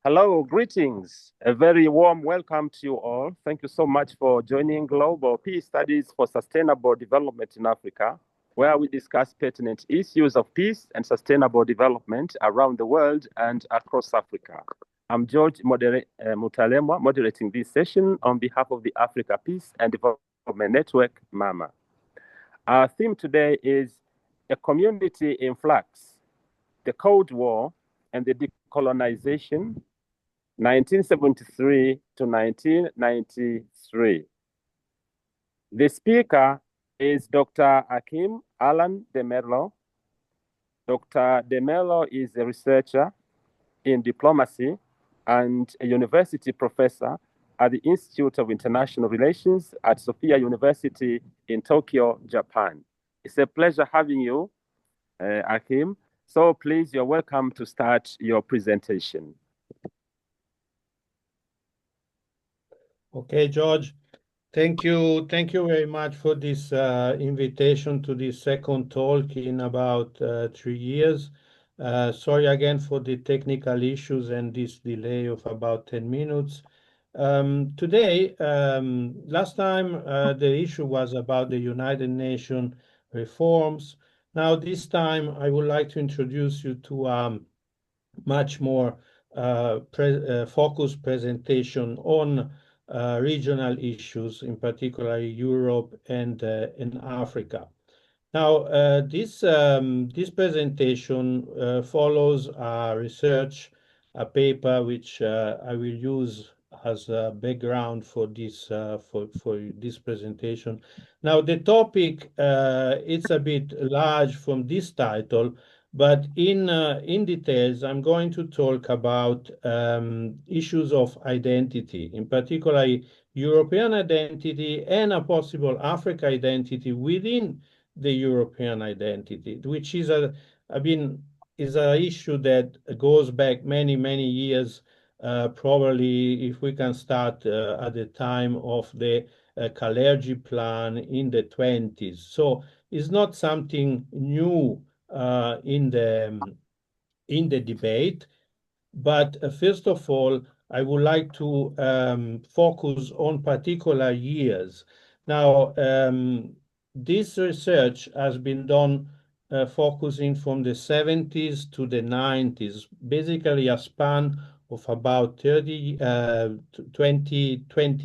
Hello, greetings. A very warm welcome to you all. Thank you so much for joining Global Peace Studies for Sustainable Development in Africa, where we discuss pertinent issues of peace and sustainable development around the world and across Africa. I'm George Mutalemwa, moderating this session on behalf of the Africa Peace and Development Network, MAMA. Our theme today is a community in flux, the Cold War and the de-colonisation 1973 to 1993. The speaker is Dr. Achim Alan De Merlo. Dr. De Merlo is a researcher in diplomacy and a university professor at the Institute of International Relations at Sophia University in Tokyo, Japan. It's a pleasure having you, Achim. So please, you're welcome to start your presentation. Okay, George, thank you very much for this invitation to this second talk in about 3 years. Sorry again for the technical issues and this delay of about 10 minutes. Today, last time the issue was about the United Nations reforms. Now this time I would like to introduce you to much more focused presentation on regional issues, in particular Europe and in Africa. Now, this presentation follows a research, a paper which I will use as a background for this presentation. Now, the topic it's a bit large from this title, but in details, I'm going to talk about issues of identity, in particular European identity and a possible Africa identity within the European identity, which is an issue that goes back many years. Probably, if we can start at the time of the Kalergi plan in the 20s. So it's not something new in the debate, but first of all, I would like to focus on particular years. Now, this research has been done focusing from the 70s to the 90s, basically a span of about 20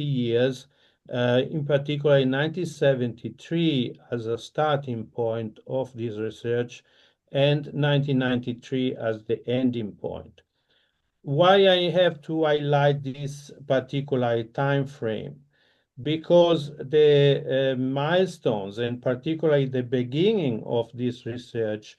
years, in particular in 1973 as a starting point of this research and 1993 as the ending point. Why I have to highlight this particular time frame? Because the milestones, and particularly the beginning of this research,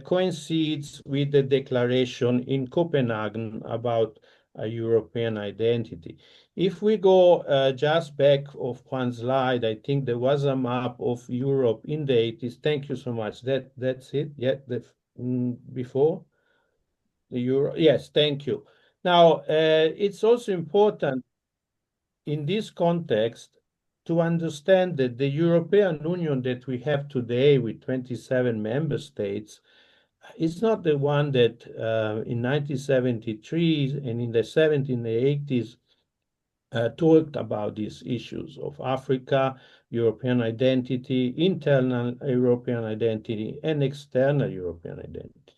coincides with the declaration in Copenhagen about a European identity. If we go just back of one slide, I think there was a map of Europe in the 80s. Thank you so much. That's it. Yeah, before the Euro. Yes, thank you. Now, it's also important in this context to understand that the European Union that we have today with 27 member states is not the one that in 1973 and in the 70s and 80s talked about these issues of Africa, European identity, internal European identity, and external European identity.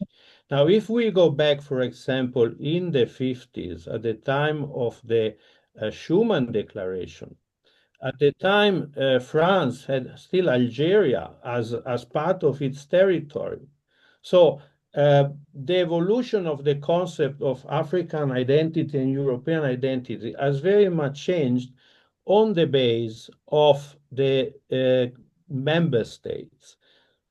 Now, if we go back, for example, in the 50s, at the time of the Schuman Declaration, at the time, France had still Algeria as part of its territory. So the evolution of the concept of African identity and European identity has very much changed on the base of the member states.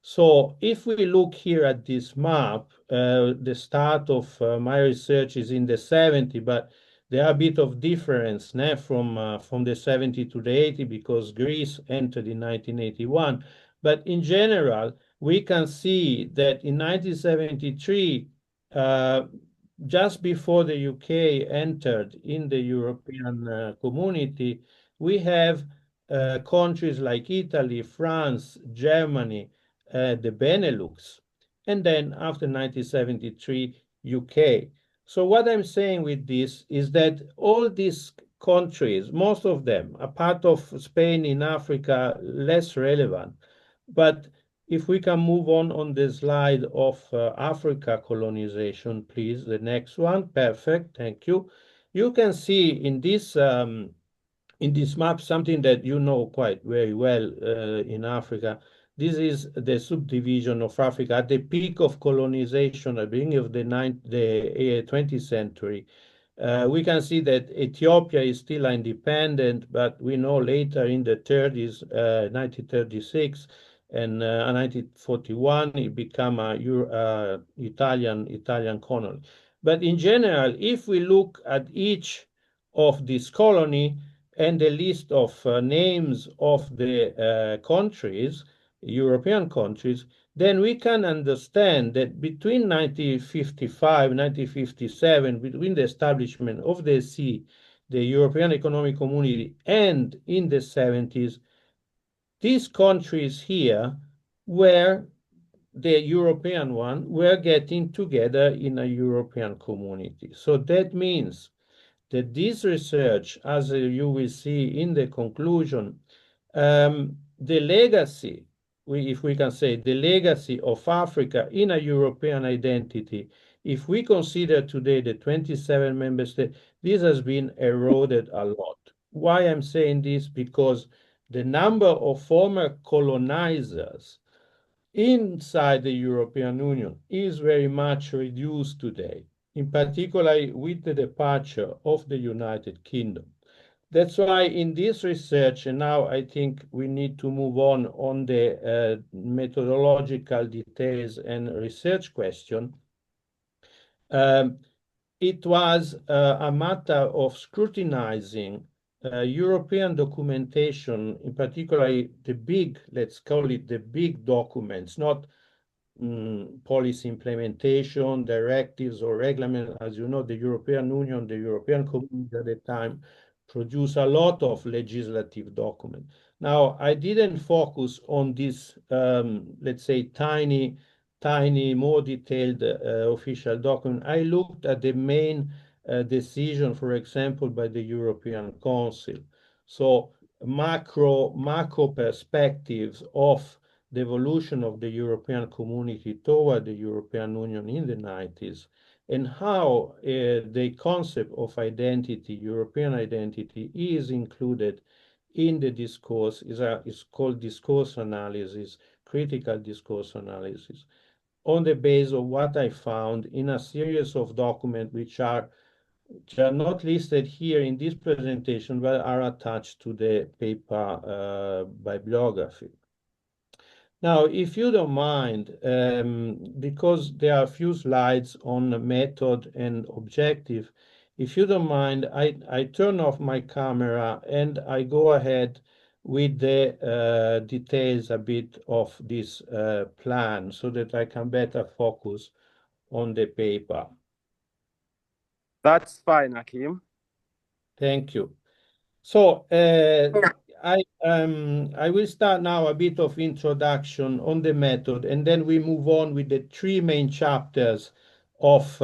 So if we look here at this map, the start of my research is in the 70s, but there are a bit of difference from the 70 to the 80 because Greece entered in 1981. But in general, we can see that in 1973, just before the UK entered in the European community, we have countries like Italy, France, Germany, the Benelux, and then after 1973, UK. So what I'm saying with this is that all these countries, most of them, a part of Spain in Africa, less relevant. But if we can move on the slide of Africa colonization, please, the next one. Perfect, thank you. You can see in this map something that you know quite very well in Africa. This is the subdivision of Africa at the peak of colonization at the beginning of the 20th century. We can see that Ethiopia is still independent, but we know later in the 30s, 1936 and 1941, it became a Italian colony. But in general, if we look at each of these colony, and the list of names of the countries, European countries, then we can understand that between 1955, 1957, between the establishment of the EC, the European Economic Community, and in the 70s, these countries here were the European one were getting together in a European community. So that means that this research, as you will see in the conclusion, the legacy, if we can say, the legacy of Africa in a European identity, if we consider today the 27 member states, this has been eroded a lot. Why I'm saying this? Because the number of former colonizers inside the European Union is very much reduced today, in particular with the departure of the United Kingdom. That's why in this research, and now I think we need to move on the methodological details and research question. It was a matter of scrutinizing European documentation, in particular the big, let's call it the big documents, not policy implementation, directives or regulations. As you know, the European Union, the European Community at the time produced a lot of legislative documents. Now, I didn't focus on this, let's say, tiny, more detailed official document. I looked at the main decision, for example, by the European Council. So macro perspectives of the evolution of the European community toward the European Union in the 90s, and how the concept of identity, European identity, is included in the discourse, is called discourse analysis, critical discourse analysis, on the basis of what I found in a series of documents which are not listed here in this presentation, but are attached to the paper bibliography. Now, if you don't mind, because there are a few slides on method and objective, if you don't mind, I turn off my camera and I go ahead with the details a bit of this plan so that I can better focus on the paper. That's fine, Achim. Thank you. So I will start now a bit of introduction on the method, and then we move on with the three main chapters of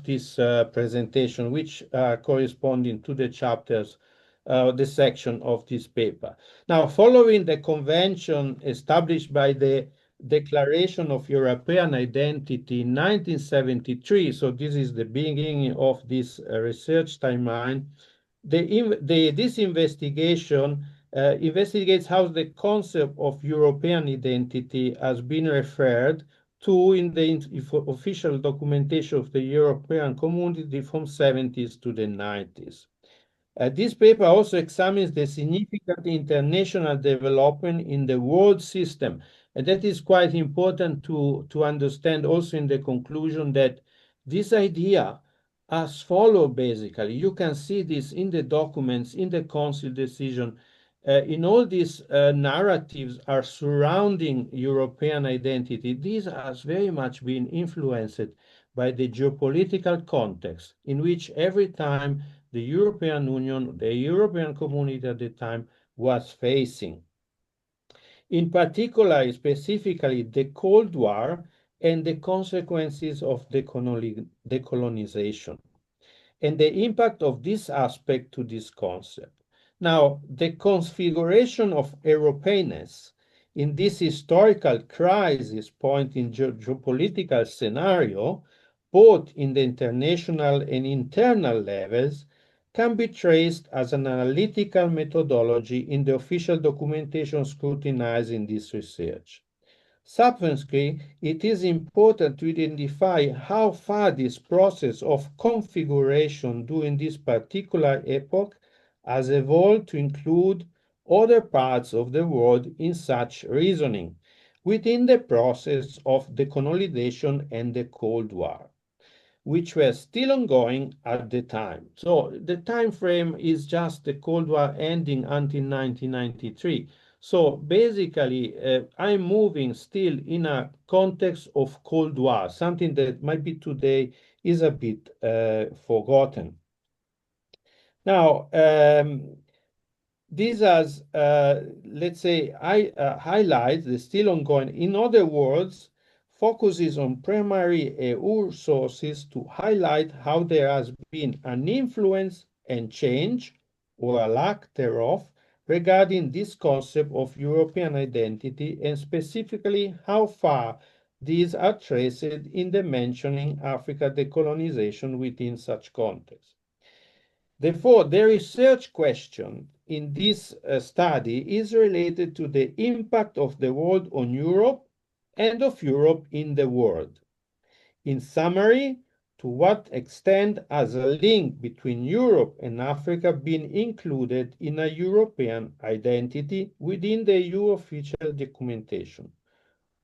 this presentation, which are corresponding to the chapters, the section of this paper. Now, following the convention established by the Declaration of European Identity in 1973, so this is the beginning of this research timeline. This investigation investigates how the concept of European identity has been referred to in the official documentation of the European Community from 70s to the 90s. This paper also examines the significant international development in the world system, and that is quite important to understand also in the conclusion that this idea as follow basically. You can see this in the documents, in the council decision, in all these narratives are surrounding European identity. These has very much been influenced by the geopolitical context in which every time the European Union, the European Community at the time was facing. In particular, specifically the Cold War and the consequences of decolonization, and the impact of this aspect to this concept. Now, the configuration of Europeanness in this historical crisis point in geopolitical scenario, both in the international and internal levels, can be traced as an analytical methodology in the official documentation scrutinized in this research. Subsequently, it is important to identify how far this process of configuration during this particular epoch has evolved to include other parts of the world in such reasoning within the process of decolonization and the Cold War, which were still ongoing at the time. So the time frame is just the Cold War ending until 1993. So basically, I'm moving still in a context of Cold War, something that maybe today is a bit forgotten. Now, this has, let's say, highlights the still ongoing. In other words, focuses on primary EU sources to highlight how there has been an influence and change, or a lack thereof, regarding this concept of European identity, and specifically how far these are traced in the mentioning Africa decolonization within such context. Therefore, the research question in this study is related to the impact of the world on Europe and of Europe in the world. In summary, to what extent has a link between Europe and Africa been included in a European identity within the EU official documentation,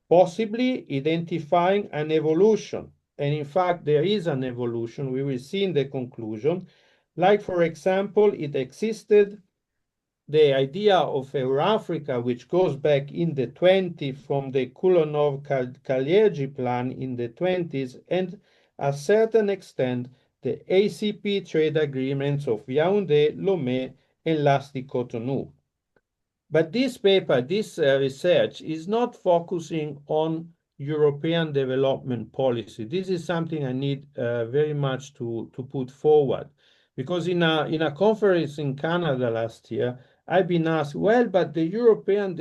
possibly identifying an evolution. And in fact, there is an evolution, we will see in the conclusion. Like, for example, it existed the idea of Eurafrica, which goes back in the 20s from the Kulonov-Kalergi plan in the 20s, and a certain extent, the ACP trade agreements of Yaoundé, Lomé, and lastly Cotonou. But this paper, this research is not focusing on European development policy. This is something I need very much to put forward. Because in a conference in Canada last year, I've been asked, well, but the European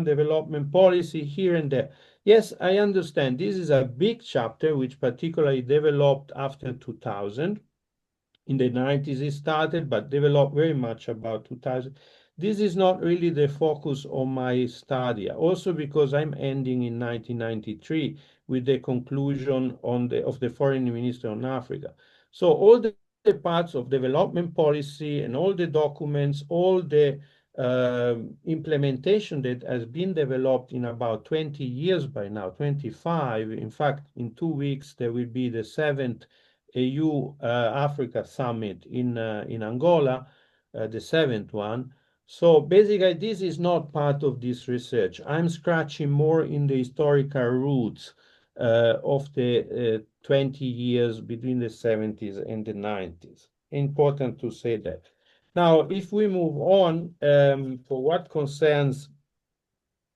development policy here and there. Yes, I understand. This is a big chapter, which particularly developed after 2000. In the 90s it started, but developed very much about 2000. This is not really the focus of my study, also because I'm ending in 1993 with the conclusion of the foreign minister on Africa. So all the parts of development policy and all the documents, all the implementation that has been developed in about 20 years by now, 25. In fact, in 2 weeks, there will be the 7th EU Africa Summit in Angola, the 7th one. So basically, this is not part of this research. I'm scratching more in the historical roots of the 20 years between the 70s and the 90s. Important to say that. Now, if we move on, for what concerns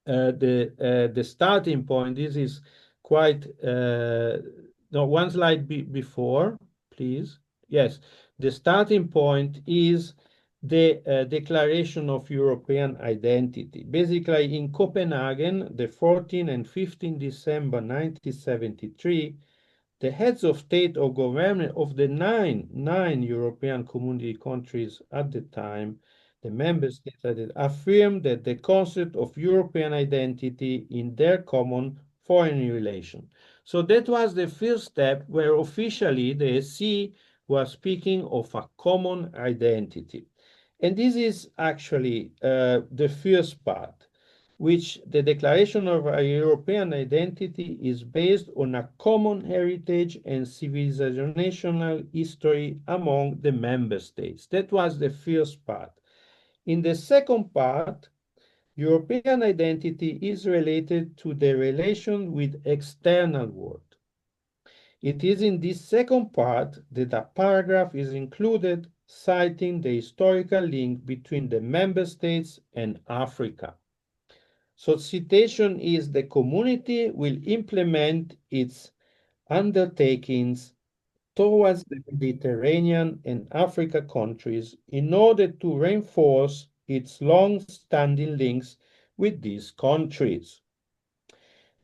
the starting point, this is quite, no, one slide before, please. Yes, the starting point is the Declaration of European Identity. Basically, in Copenhagen, the 14 and 15 December 1973, the heads of state or government of the nine European community countries at the time, the member states, affirmed that the concept of European identity in their common foreign relation. So that was the first step where officially the SC was speaking of a common identity. And this is actually the first part, which the Declaration of a European Identity is based on a common heritage and civilizational history among the member states. That was the first part. In the second part, European identity is related to the relation with external world. It is in this second part that a paragraph is included citing the historical link between the member states and Africa. So citation is the community will implement its undertakings towards the Mediterranean and Africa countries in order to reinforce its long-standing links with these countries.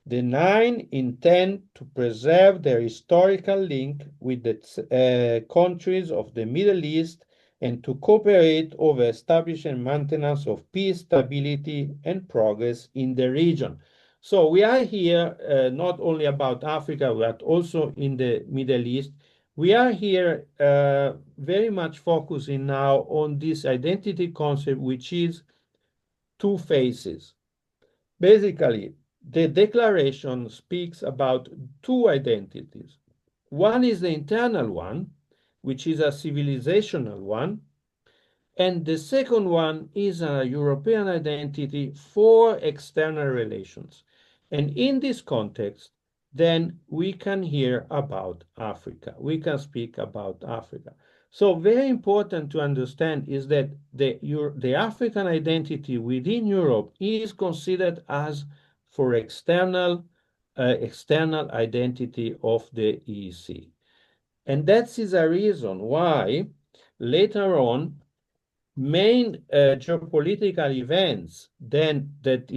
The nine intend to preserve their historical link with the countries of the Middle East and to cooperate over establishment and maintenance of peace, stability, and progress in the region. So we are here not only about Africa, but also in the Middle East. We are here very much focusing now on this identity concept, which is two phases. Basically, the declaration speaks about two identities. One is the internal one, which is a civilizational one, and the second one is a European identity for external relations. And in this context, then we can hear about Africa. We can speak about Africa. So very important to understand is that the African identity within Europe is considered as for external identity of the EEC. And that is a reason why later on main geopolitical events then that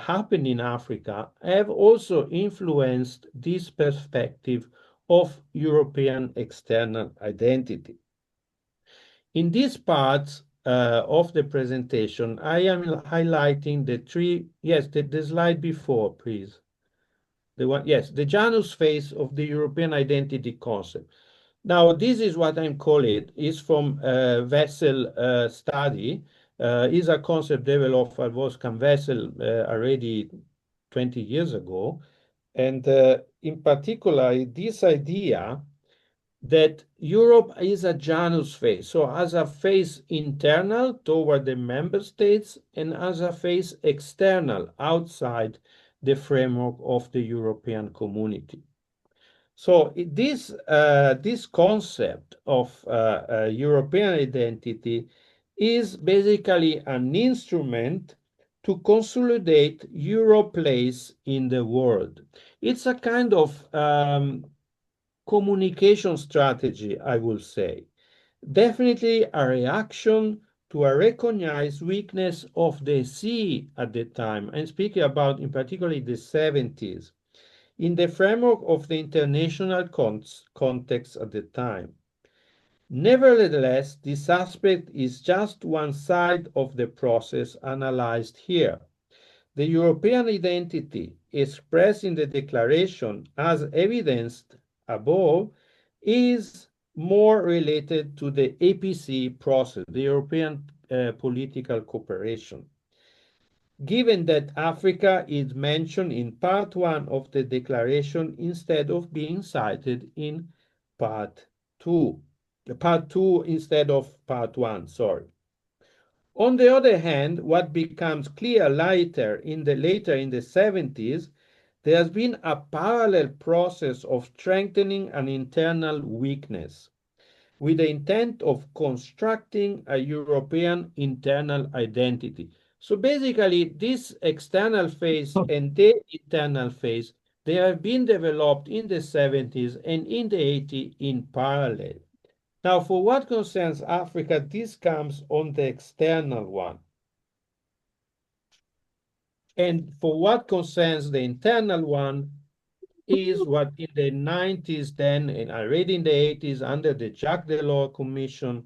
happen in Africa have also influenced this perspective of European external identity. In this part of the presentation, I am highlighting the three, yes, the slide before, please. The one, yes, the Janus phase of the European identity concept. Now, this is what I'm calling it. It's from Wessel study. Is a concept developed by Wolfgang Wessel already 20 years ago. And in particular, this idea that Europe is a Janus phase, so as a phase internal toward the member states and as a phase external outside the framework of the European community. So this concept of European identity is basically an instrument to consolidate Europe's place in the world. It's a kind of communication strategy, I will say. Definitely a reaction to a recognized weakness of the sea at the time. I'm speaking about in particular the 70s in the framework of the international context at the time. Nevertheless, this aspect is just one side of the process analyzed here. The European identity expressed in the declaration as evidenced above is more related to the APC process, the European political cooperation. Given that Africa is mentioned in part one of the declaration instead of being cited in part two. Part two instead of part one, sorry. On the other hand, what becomes clear later in the 70s, there has been a parallel process of strengthening an internal weakness with the intent of constructing a European internal identity. So basically, this external phase and the internal phase, they have been developed in the 70s and in the 80s in parallel. Now, for what concerns Africa, this comes on the external one. And for what concerns the internal one, is what in the 90s then, and already in the 80s, under the Jacques Delors Commission,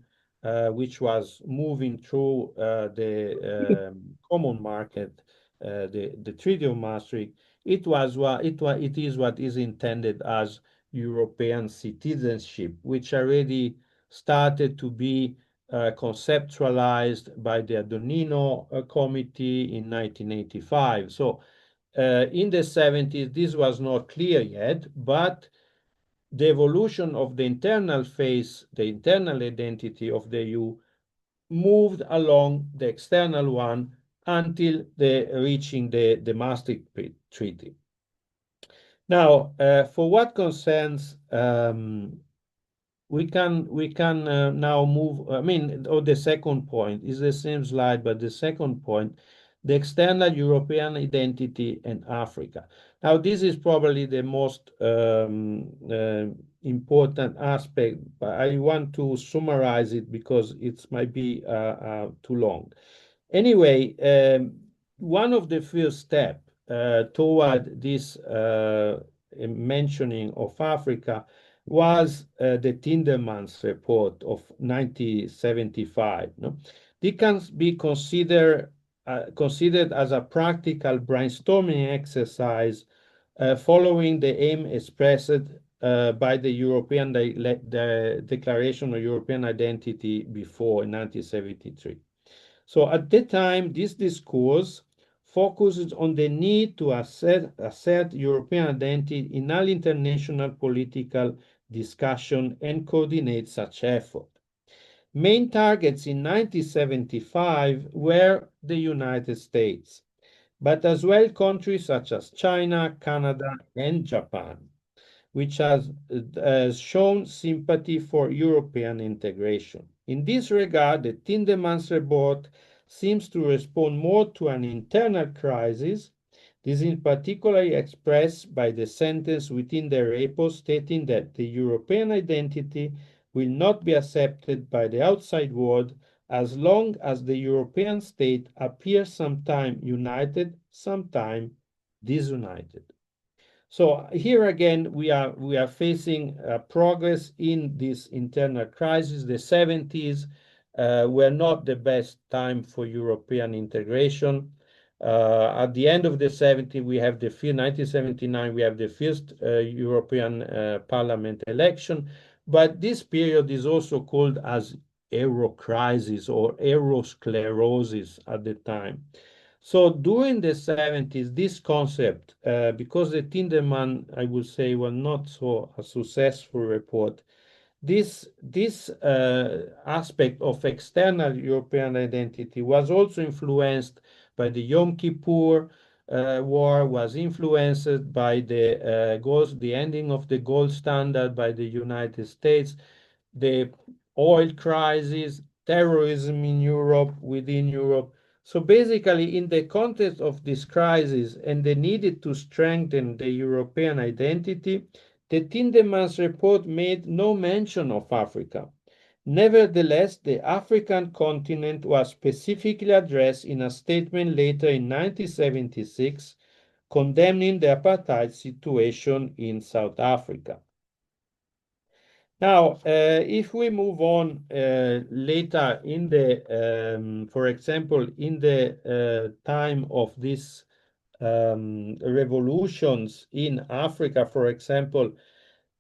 which was moving through the common market, the Treaty of Maastricht, it is what is intended as European citizenship, which already started to be conceptualized by the Adonino Committee in 1985. So in the 70s, this was not clear yet, but the evolution of the internal phase, the internal identity of the EU, moved along the external one until reaching the Maastricht Treaty. Now, for what concerns, we can now move, the second point is the same slide, but the second point, the external European identity and Africa. Now, this is probably the most important aspect, but I want to summarize it because it might be too long. Anyway, one of the first steps toward this mentioning of Africa was the Tindemans report of 1975. No? This can be considered as a practical brainstorming exercise following the aim expressed by the European the Declaration of European Identity before in 1973. So at that time, this discourse focuses on the need to assert European identity in all international political discussion and coordinate such effort. Main targets in 1975 were the United States, but as well countries such as China, Canada, and Japan, which has shown sympathy for European integration. In this regard, the Tindemans report seems to respond more to an internal crisis. This is particularly expressed by the sentence within the report stating that the European identity will not be accepted by the outside world as long as the European state appears sometime united, sometime disunited. So here again, we are facing progress in this internal crisis. The 70s were not the best time for European integration. At the end of the 70s, we have the 1979, we have the first European Parliament election, but this period is also called as Euro crisis or Eurosclerosis at the time. So during the 70s, this concept, because the Tinderman, I would say, was not so a successful report, this aspect of external European identity was also influenced by the Yom Kippur War, was influenced by the ending of the gold standard by the United States, the oil crisis, terrorism in Europe, within Europe. So basically, in the context of this crisis and the need to strengthen the European identity, the Tindemans report made no mention of Africa. Nevertheless, the African continent was specifically addressed in a statement later in 1976, condemning the apartheid situation in South Africa. Now, if we move on later in the, for example, in the time of these revolutions in Africa, for example,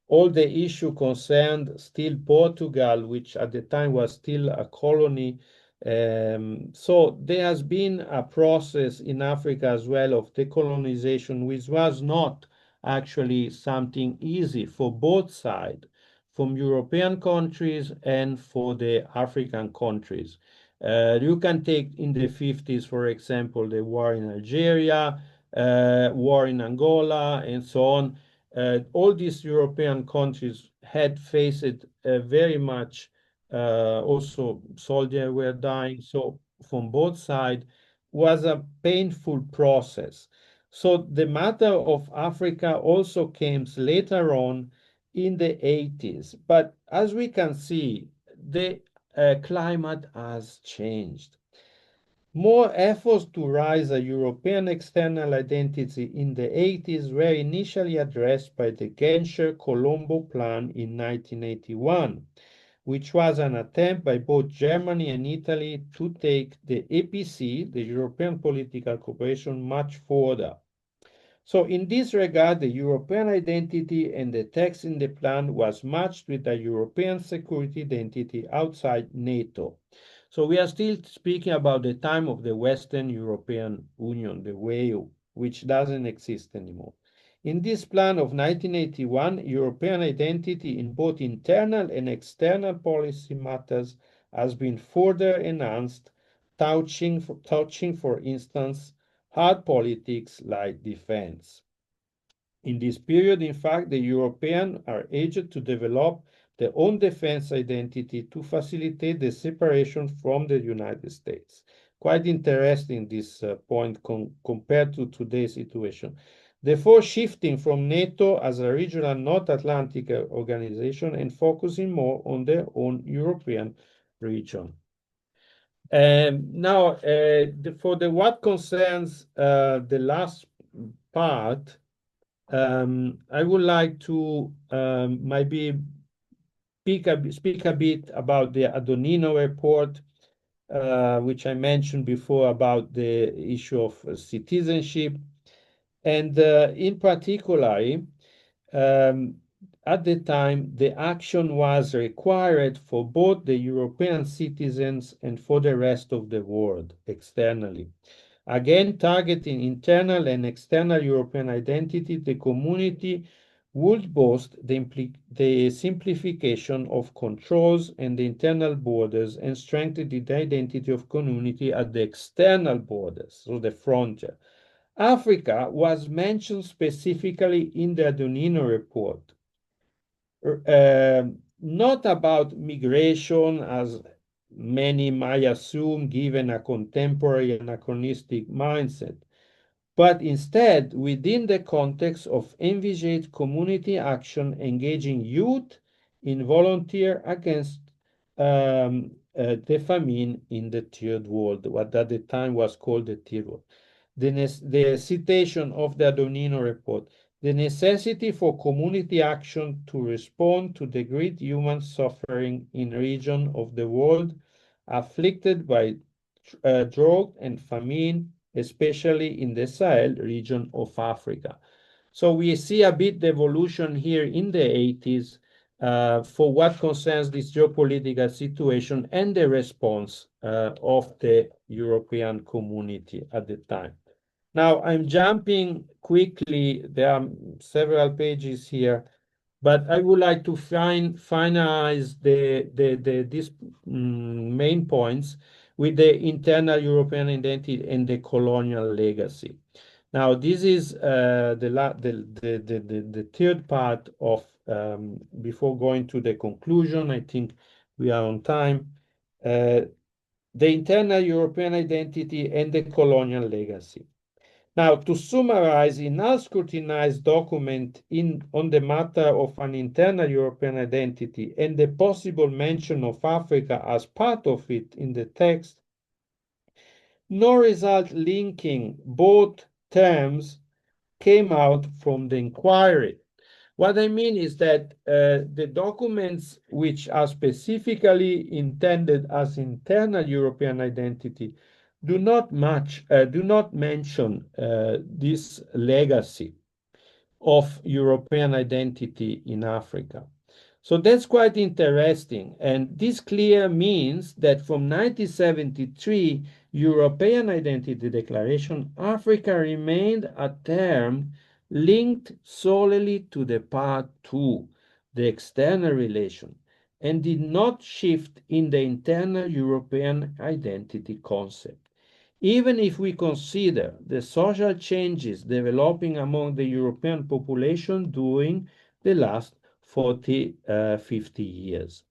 all the issue concerned still Portugal, which at the time was still a colony. So there has been a process in Africa as well of decolonization, which was not actually something easy for both sides, from European countries and for the African countries. You can take in the 50s, for example, the war in Algeria, war in Angola, and so on. All these European countries had faced very much, also soldiers were dying. So from both sides was a painful process. So the matter of Africa also came later on in the 80s. But as we can see, the climate has changed. More efforts to raise a European external identity in the 80s were initially addressed by the Genscher-Colombo Plan in 1981, which was an attempt by both Germany and Italy to take the EPC, the European Political Cooperation, much further. So in this regard, the European identity and the text in the plan was matched with a European security identity outside NATO. So we are still speaking about the time of the Western European Union, the WEU, which doesn't exist anymore. In this plan of 1981, European identity in both internal and external policy matters has been further enhanced, touching, for instance, hard politics like defense. In this period, in fact, the Europeans are eager to develop their own defense identity to facilitate the separation from the United States. quite interesting, this point compared to today's situation. Therefore, shifting from NATO as a regional North Atlantic organization and focusing more on their own European region. Now, for what concerns the last part, I would like to maybe speak a bit about the Adonino report, which I mentioned before about the issue of citizenship. And in particular, at the time, the action was required for both the European citizens and for the rest of the world externally. Again, targeting internal and external European identity, the community would boast the simplification of controls and the internal borders and strengthen the identity of community at the external borders, so the frontier. Africa was mentioned specifically in the Adonino report. Not about migration, as many might assume, given a contemporary anachronistic mindset, but instead within the context of envisaged community action engaging youth in volunteer against the famine in the Third World, what at the time was called the Third World. The citation of the Adonino report, the necessity for community action to respond to the great human suffering in region of the world afflicted by drought and famine, especially in the Sahel region of Africa. So we see a bit the evolution here in the 80s for what concerns this geopolitical situation and the response of the European community at the time. Now, I'm jumping quickly. There are several pages here, but I would like to finalize these main points with the internal European identity and the colonial legacy. Now, this is the third part of, before going to the conclusion, I think we are on time, the internal European identity and the colonial legacy. Now, to summarize, in our scrutinized document on the matter of an internal European identity and the possible mention of Africa as part of it in the text, no result linking both terms came out from the inquiry. What I mean is that the documents which are specifically intended as internal European identity do not mention this legacy of European identity in Africa. So that's quite interesting. And this clear means that from 1973 European Identity Declaration, Africa remained a term linked solely to the part 2, the external relation, and did not shift in the internal European identity concept. Even if we consider the social changes developing among the European population during the last 40, 50 years.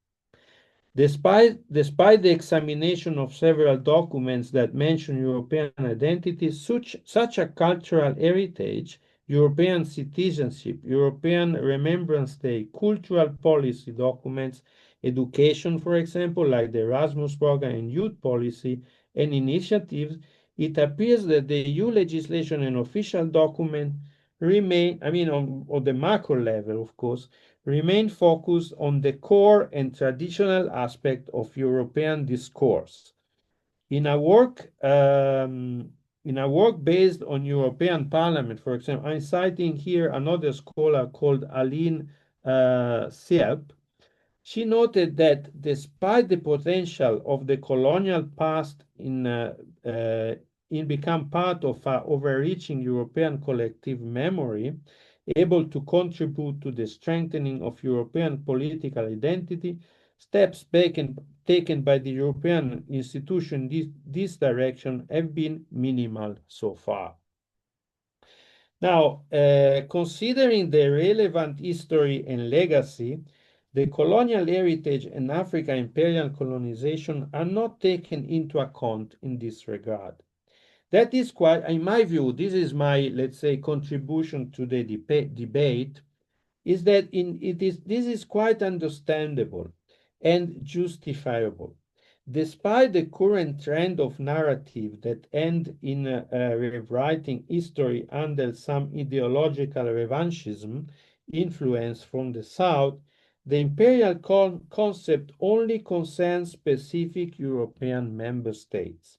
Despite the examination of several documents that mention European identity, such a cultural heritage, European citizenship, European Remembrance Day, cultural policy documents, education, for example, like the Erasmus program and youth policy and initiatives, it appears that the EU legislation and official document remain, on the macro level, of course, remain focused on the core and traditional aspect of European discourse. In a work based on European Parliament, for example, I'm citing here another scholar called Aline Sierp. She noted that despite the potential of the colonial past in become part of an overreaching European collective memory, able to contribute to the strengthening of European political identity, steps taken by the European institution in this direction have been minimal so far. Now, considering the relevant history and legacy, the colonial heritage and African imperial colonization are not taken into account in this regard. That is quite, in my view, this is my, let's say, contribution to the debate, is that this is quite understandable and justifiable. Despite the current trend of narrative that end in rewriting history under some ideological revanchism influence from the South, the imperial concept only concerns specific European member states.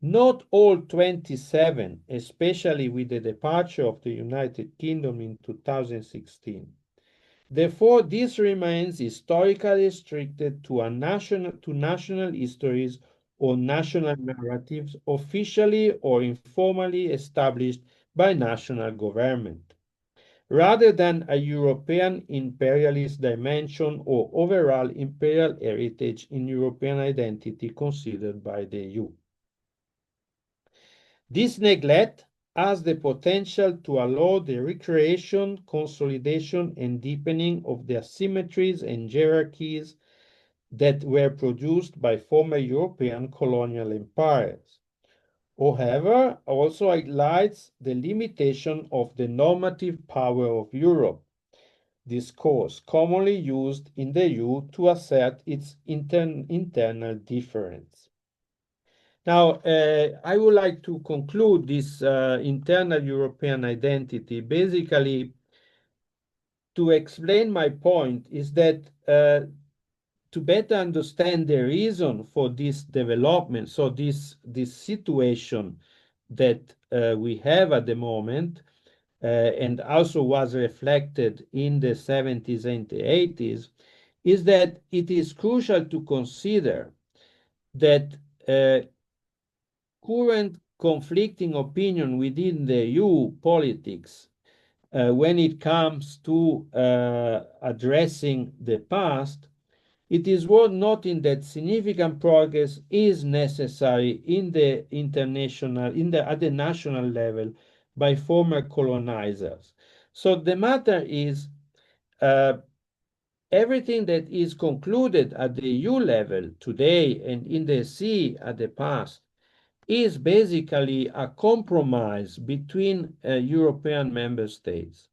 Not all 27, especially with the departure of the United Kingdom in 2016. Therefore, this remains historically restricted to national histories or national narratives officially or informally established by national government, rather than a European imperialist dimension or overall imperial heritage in European identity considered by the EU. This neglect has the potential to allow the recreation, consolidation, and deepening of the asymmetries and hierarchies that were produced by former European colonial empires. However, also highlights the limitation of the normative power of Europe, discourse commonly used in the EU to assert its internal difference. Now, I would like to conclude this internal European identity. Basically, to explain my point is that to better understand the reason for this development, so this situation that we have at the moment, and also was reflected in the 70s and the 80s, is that it is crucial to consider that current conflicting opinion within the EU politics when it comes to addressing the past, it is worth noting that significant progress is necessary in the at the national level by former colonizers. So the matter is everything that is concluded at the EU level today and in the sea at the past is basically a compromise between European member states.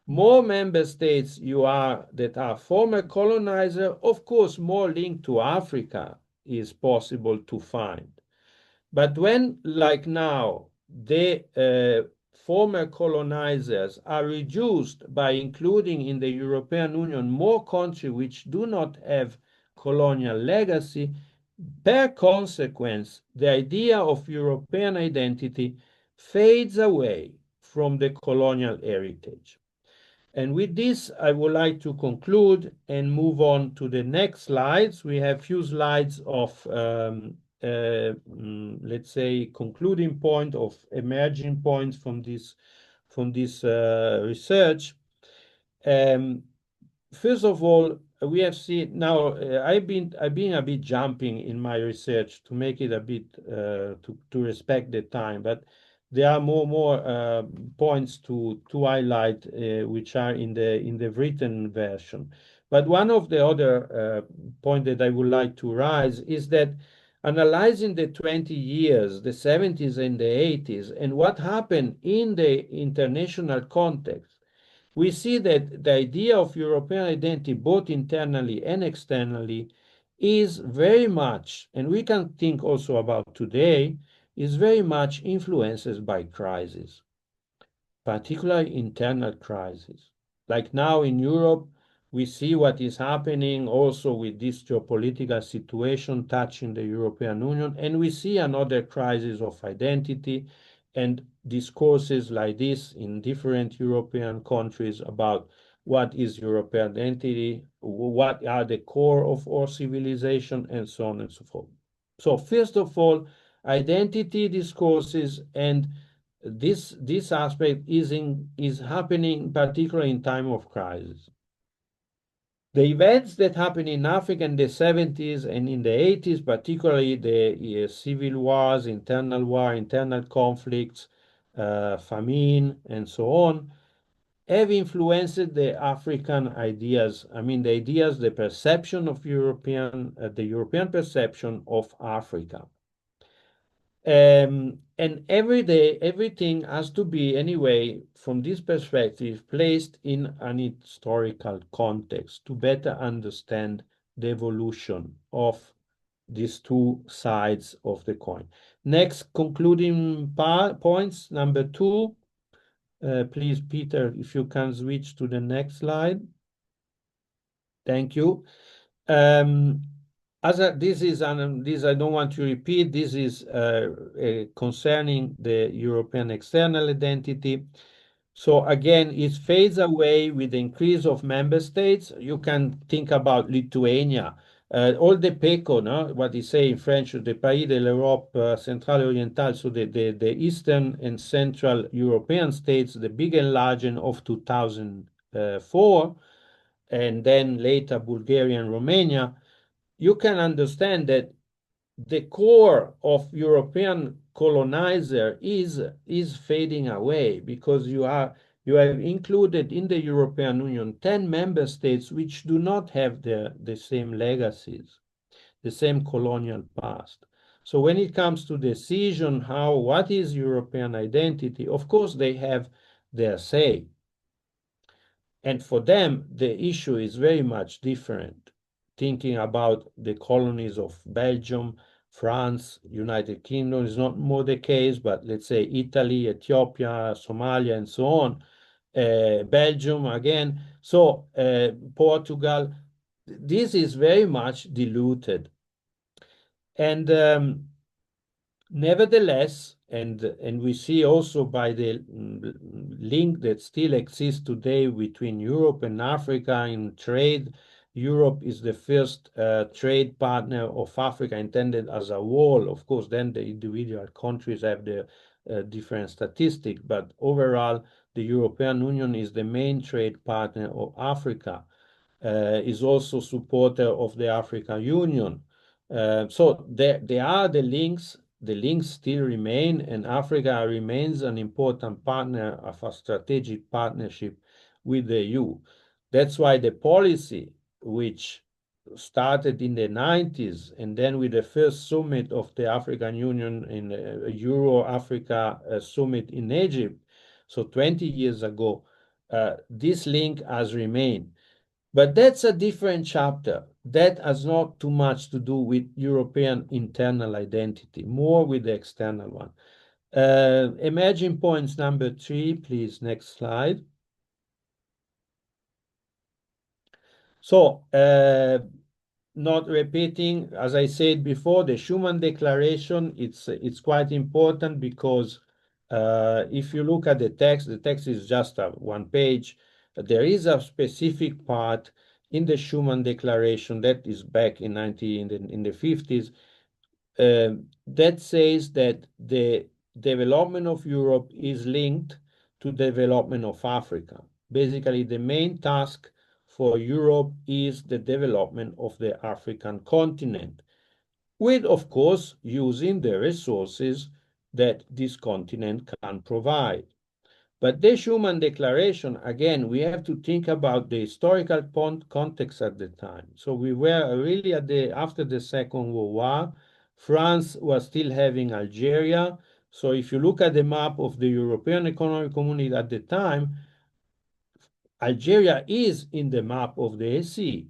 More member states you are that are former colonizer, of course, more linked to Africa is possible to find. But when, like now, the former colonizers are reduced by including in the European Union more countries which do not have colonial legacy, per consequence, the idea of European identity fades away from the colonial heritage. And with this, I would like to conclude and move on to the next slides. We have few slides of, let's say, concluding point of emerging points from this research. First of all, we have seen now. I've been a bit jumping in my research to make it a bit to respect the time, but there are more points to highlight which are in the written version. But one of the other point that I would like to raise is that analyzing the 20 years, the 70s and the 80s, and what happened in the international context, we see that the idea of European identity, both internally and externally, is very much, and we can think also about today, is very much influenced by crises, particularly internal crises. Like now in Europe, we see what is happening also with this geopolitical situation touching the European Union, and we see another crisis of identity and discourses like this in different European countries about what is European identity, what are the core of our civilization, and so on and so forth. So first of all, identity discourses and this aspect is happening particularly in time of crisis. The events that happened in Africa in the 70s and in the 80s, particularly the civil wars, internal conflicts, famine, and so on, have influenced the African ideas. I mean, the ideas, the perception of the European perception of Africa. And every day, everything has to be, anyway, from this perspective, placed in an historical context to better understand the evolution of these two sides of the coin. Next, concluding points, number 2. Please, Peter, if you can switch to the next slide. Thank you. This I don't want to repeat. This is concerning the European external identity. So again, it fades away with the increase of member states. You can think about Lithuania, all the PECO, no? What they say in French, the Pays de l'Europe Centrale Orientale, so the Eastern and Central European states, the big enlargement of 2004, and then later Bulgaria and Romania. You can understand that the core of European colonizer is fading away, because you have included in the European Union 10 member states which do not have the same legacies, the same colonial past. So when it comes to decision what is European identity, of course they have their say. And for them, the issue is very much different. Thinking about the colonies of Belgium, France, United Kingdom is not more the case, but let's say Italy, Ethiopia, Somalia, and so on. Belgium again. So Portugal, this is very much diluted. And nevertheless, and we see also by the link that still exists today between Europe and Africa in trade. Europe is the first trade partner of Africa intended as a whole. Of course, then the individual countries have the different statistics, but overall, the European Union is the main trade partner of Africa, is also supporter of the African Union. So there are the links still remain, and Africa remains an important partner of a strategic partnership with the EU. That's why the policy, which started in the 90s, and then with the first summit of the African Union in Euro-Africa summit in Egypt, so 20 years ago, this link has remained. But that's a different chapter. That has not too much to do with European internal identity, more with the external one. Emerging points number 3, please, next slide. So, not repeating, as I said before, the Schuman Declaration, it's quite important because if you look at the text is just one page. There is a specific part in the Schuman Declaration that is back in the 50s that says that the development of Europe is linked to the development of Africa. Basically, the main task for Europe is the development of the African continent, with, of course, using the resources that this continent can provide. But the Schuman Declaration, again, we have to think about the historical context at the time. So we were really after the Second World War. France was still having Algeria. So if you look at the map of the European Economic Community at the time, Algeria is in the map of the AC.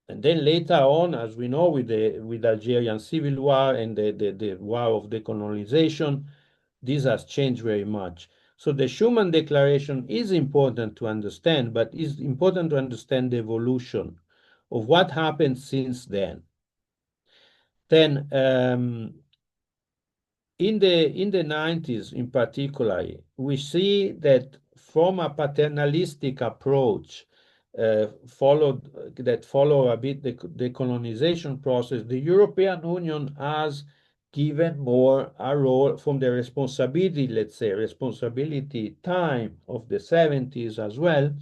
And then later on, as we know, with the Algerian Civil War and the war of de-colonisation, this has changed very much. So the Schuman Declaration is important to understand, but it's important to understand the evolution of what happened since then. Then in the 90s in particular, we see that from a paternalistic approach follow a bit the colonization process, the European Union has given more a role from the responsibility, let's say, responsibility time of the 70s as well.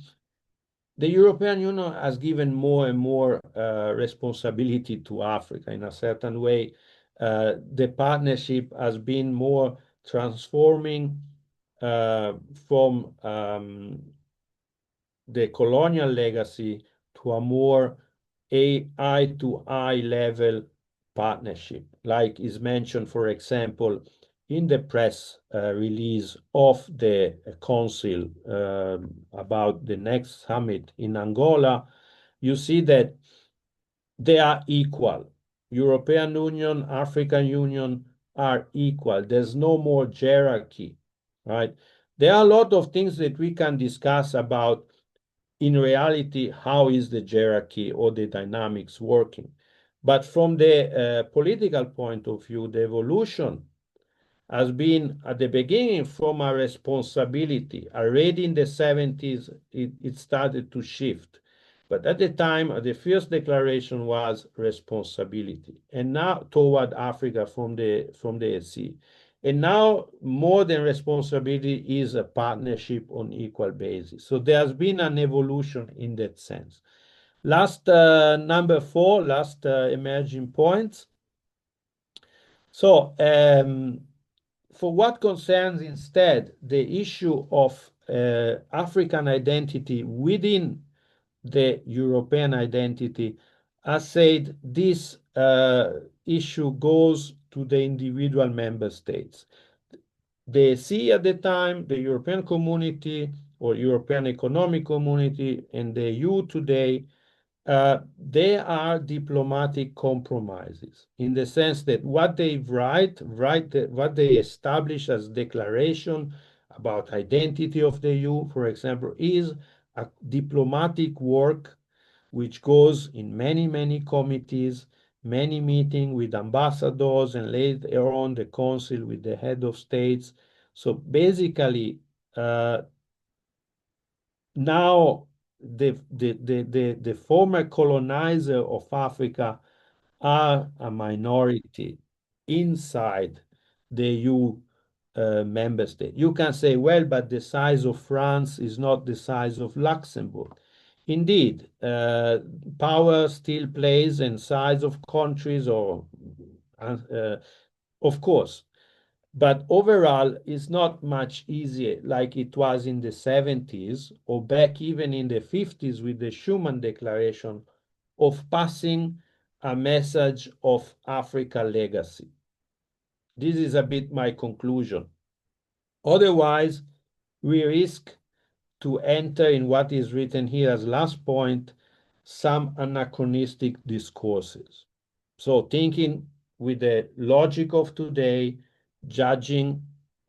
The European Union has given more and more responsibility to Africa in a certain way. The partnership has been more transforming from the colonial legacy to a more eye-to-eye level partnership, like is mentioned, for example, in the press release of the council about the next summit in Angola. You see that they are equal. European Union, African Union are equal. There's no more hierarchy, right? There are a lot of things that we can discuss about, in reality, how is the hierarchy or the dynamics working. But from the political point of view, the evolution has been at the beginning from a responsibility. Already in the 70s, it started to shift. But at the time, the first declaration was responsibility, and now toward Africa from the EC. And now, more than responsibility, is a partnership on equal basis. So there has been an evolution in that sense. Last number 4, last emerging points. So for what concerns instead the issue of African identity within the European identity, I said this issue goes to the individual member states. The EC at the time, the European Community or European Economic Community, and the EU today, they are diplomatic compromises in the sense that what they what they establish as declaration about identity of the EU, for example, is a diplomatic work which goes in many committees, many meetings with ambassadors, and later on the council with the head of states. So basically, now the former colonizer of Africa are a minority inside the EU member state. You can say, well, but the size of France is not the size of Luxembourg. Indeed, power still plays in size of countries, or of course. But overall, it's not much easier like it was in the 70s or back even in the 50s with the Schuman Declaration of passing a message of Africa legacy. This is a bit my conclusion. Otherwise, we risk to enter in what is written here as last point, some anachronistic discourses. So thinking with the logic of today, judging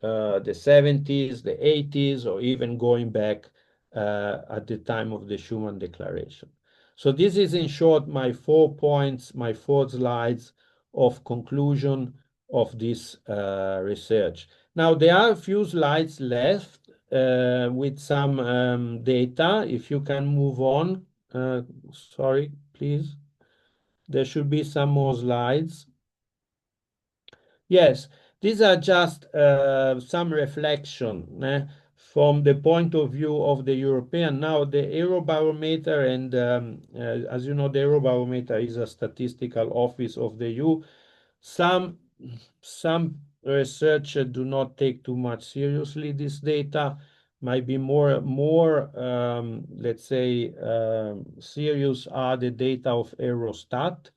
the 70s, the 80s, or even going back at the time of the Schuman Declaration. So this is in short my 4 points, my 4 slides of conclusion of this research. Now there are a few slides left with some data. If you can move on, sorry, please. There should be some more slides. Yes, these are just some reflection from the point of view of the European. Now, the Eurobarometer, and as you know, the Eurobarometer is a statistical office of the EU. Some researchers do not take too much seriously this data. Might be more let's say, serious are the data of Eurostat.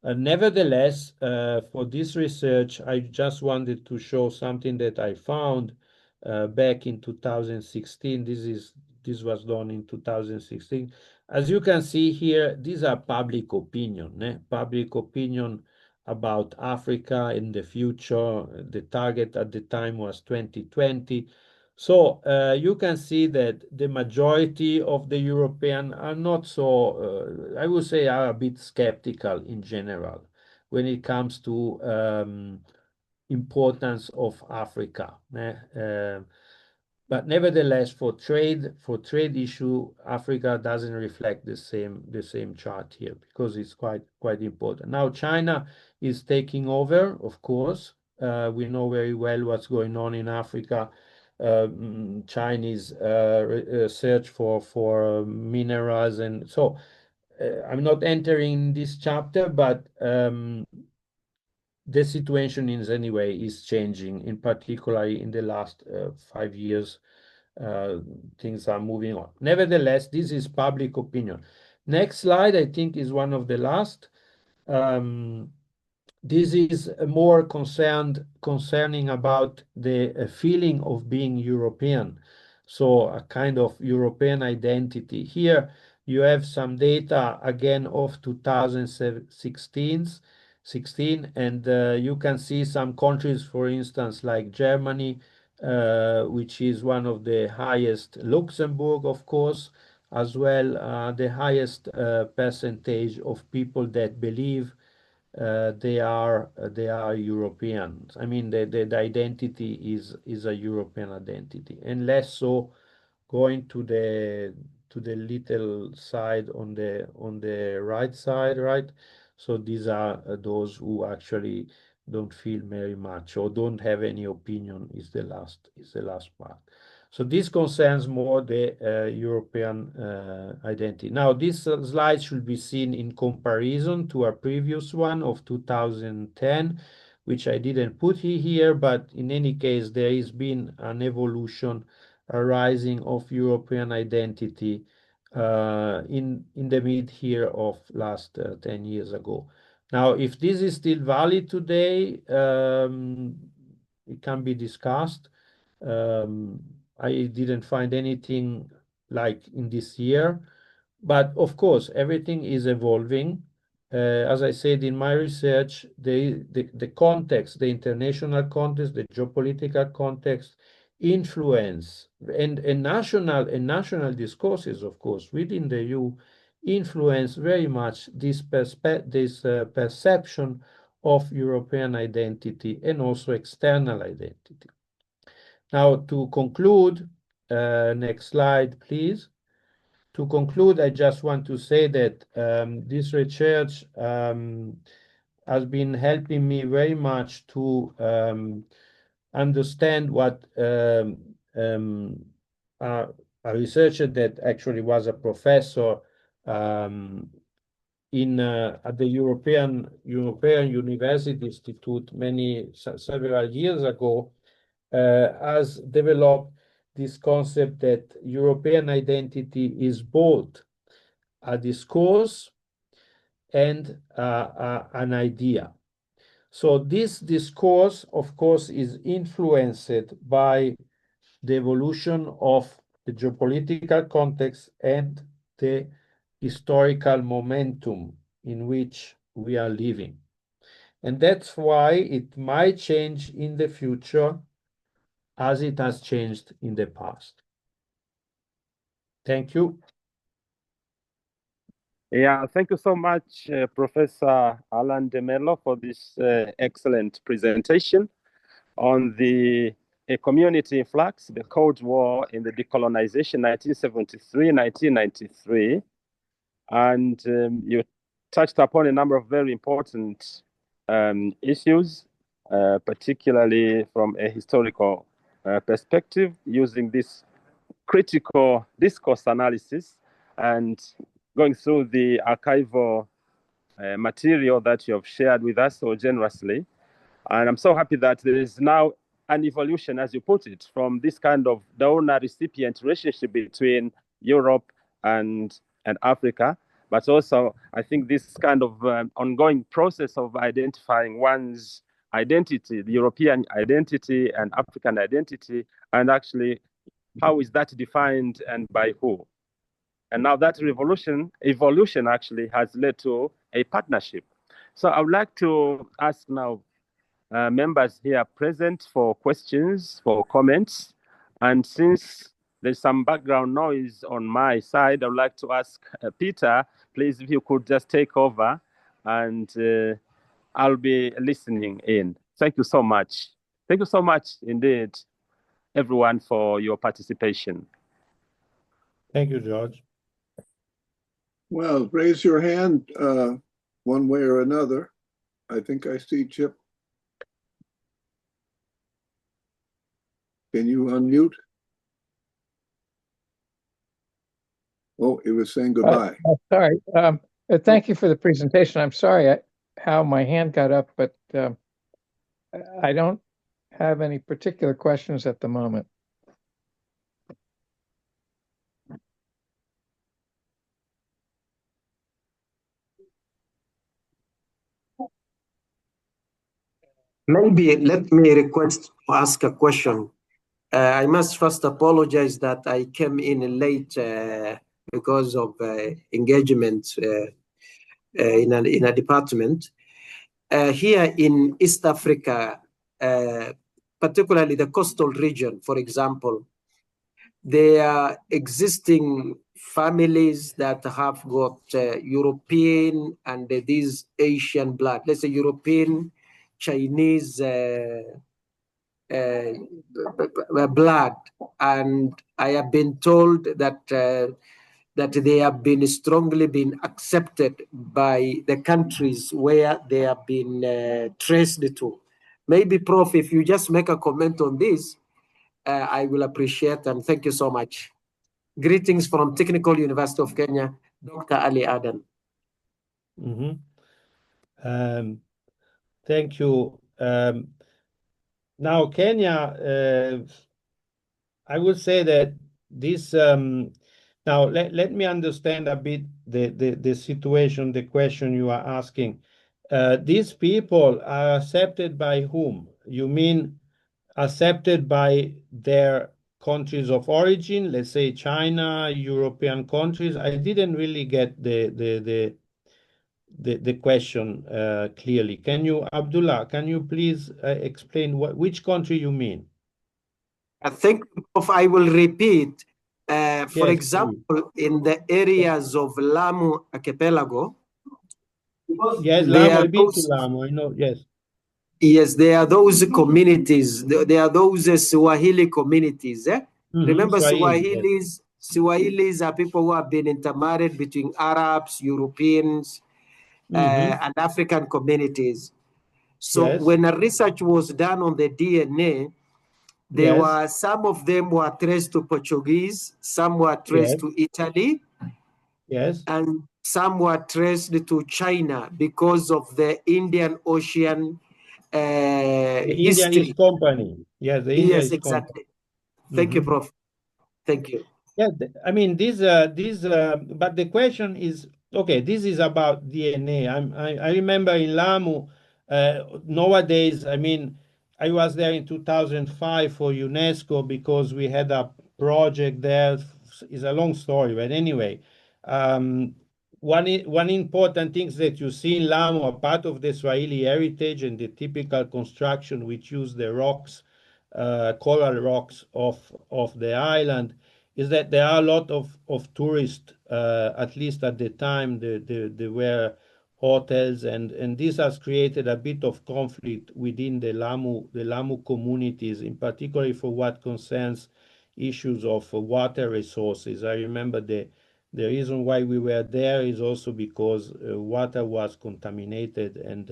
Nevertheless, for this research, I just wanted to show something that I found back in 2016. This was done in 2016. As you can see here, these are public opinion. Public opinion about Africa in the future. The target at the time was 2020. So you can see that the majority of the European are not so, I would say, are a bit skeptical in general when it comes to importance of Africa. But nevertheless, for trade issue, Africa doesn't reflect the same chart here because it's quite important. Now China is taking over, of course. We know very well what's going on in Africa. Chinese search for minerals, and so I'm not entering this chapter, but the situation in any way is changing, in particular in the last 5 years. things are moving on. Nevertheless, this is public opinion. Next slide, I think, is one of the last. This is more concerning about the feeling of being European. So a kind of European identity. Here you have some data again of 2016, and you can see some countries, for instance, like Germany, which is one of the highest, Luxembourg, of course, as well, the highest percentage of people that believe they are Europeans. I mean, the identity is a European identity, and less so going to the little side on the right side, right? So these are those who actually don't feel very much or don't have any opinion is the last part. So this concerns more the European identity. Now, this slide should be seen in comparison to a previous one of 2010, which I didn't put here, but in any case, there has been an evolution, a rising of European identity in the mid here of last 10 years ago. Now, if this is still valid today, it can be discussed. I didn't find anything like in this year, but of course, everything is evolving. As I said in my research, the context, the international context, the geopolitical context, influence and national discourses, of course, within the EU, influence very much this perception of European identity and also external identity. Now, to conclude, next slide, please. To conclude, I just want to say that this research has been helping me very much to understand what a researcher that actually was a professor at the European University Institute several years ago has developed this concept that European identity is both a discourse and an idea. So this discourse, of course, is influenced by the evolution of the geopolitical context and the historical momentum in which we are living. And that's why it might change in the future as it has changed in the past. Thank you. Yeah, thank you so much, Professor Alan De Merlo, for this excellent presentation on the community in flux, the Cold War in the de-colonisation, 1973-1993. And you touched upon a number of very important issues, particularly from a historical perspective, using this critical discourse analysis and going through the archival material that you have shared with us so generously. And I'm so happy that there is now an evolution, as you put it, from this kind of donor-recipient relationship between Europe and Africa. But also, I think this kind of ongoing process of identifying one's identity, the European identity and African identity, and actually how is that defined and by who? And now that evolution actually has led to a partnership. So I would like to ask now members here present for questions, for comments. And since there's some background noise on my side, I would like to ask Peter, please, if you could just take over and I'll be listening in. Thank you so much. Thank you so much indeed, everyone, for your participation. Thank you, George. Well, raise your hand one way or another. I think I see Chip. Can you unmute? Oh, it was saying goodbye. Sorry. Thank you for the presentation. I'm sorry how my hand got up, but I don't have any particular questions at the moment. Maybe let me request to ask a question. I must first apologize that I came in late because of engagement in a department. Here in East Africa, particularly the coastal region, for example, there are existing families that have got European and these Asian blood, let's say European, Chinese blood. And I have been told that that they have been strongly been accepted by the countries where they have been traced to. Maybe, Prof, if you just make a comment on this, I will appreciate, and thank you so much. Greetings from Technical University of Kenya, Dr. Ali Adan. Thank you. Now, Kenya, I would say that this, now let me understand a bit the situation, the question you are asking. These people are accepted by whom? You mean accepted by their countries of origin, let's say China, European countries? I didn't really get the question clearly. Can you, Abdullah, can you please explain which country you mean? I think if I will repeat, for Yes, example, in the areas of Lamu Archipelago, yes, there Lamu, are I've been to those, Lamu, I know, yes. yes, there are those communities, there are those Swahili communities. Remember, Swahili, yes. Swahilis are people who have been intermarried between Arabs, Europeans, and African communities. So Yes. when a research was done on the DNA, there Yes. were some of them were traced to Portuguese, some were traced Yes. to Italy, Yes. and some were traced to China because of the Indian Ocean The India history. East Company. Yes, the India Yes, East exactly. Company. Thank you, Prof. Thank you. Yeah, I mean, but the question is, okay, this is about DNA. I remember in Lamu, nowadays, I mean, I was there in 2005 for UNESCO because we had a project there. It's a long story, but anyway, one important thing that you see in Lamu, a part of the Swahili heritage and the typical construction which use the rocks, coral rocks of the island, is that there are a lot of tourists, at least at the time, there were hotels, and this has created a bit of conflict within the Lamu communities, in particular for what concerns issues of water resources. I remember the reason why we were there is also because water was contaminated, and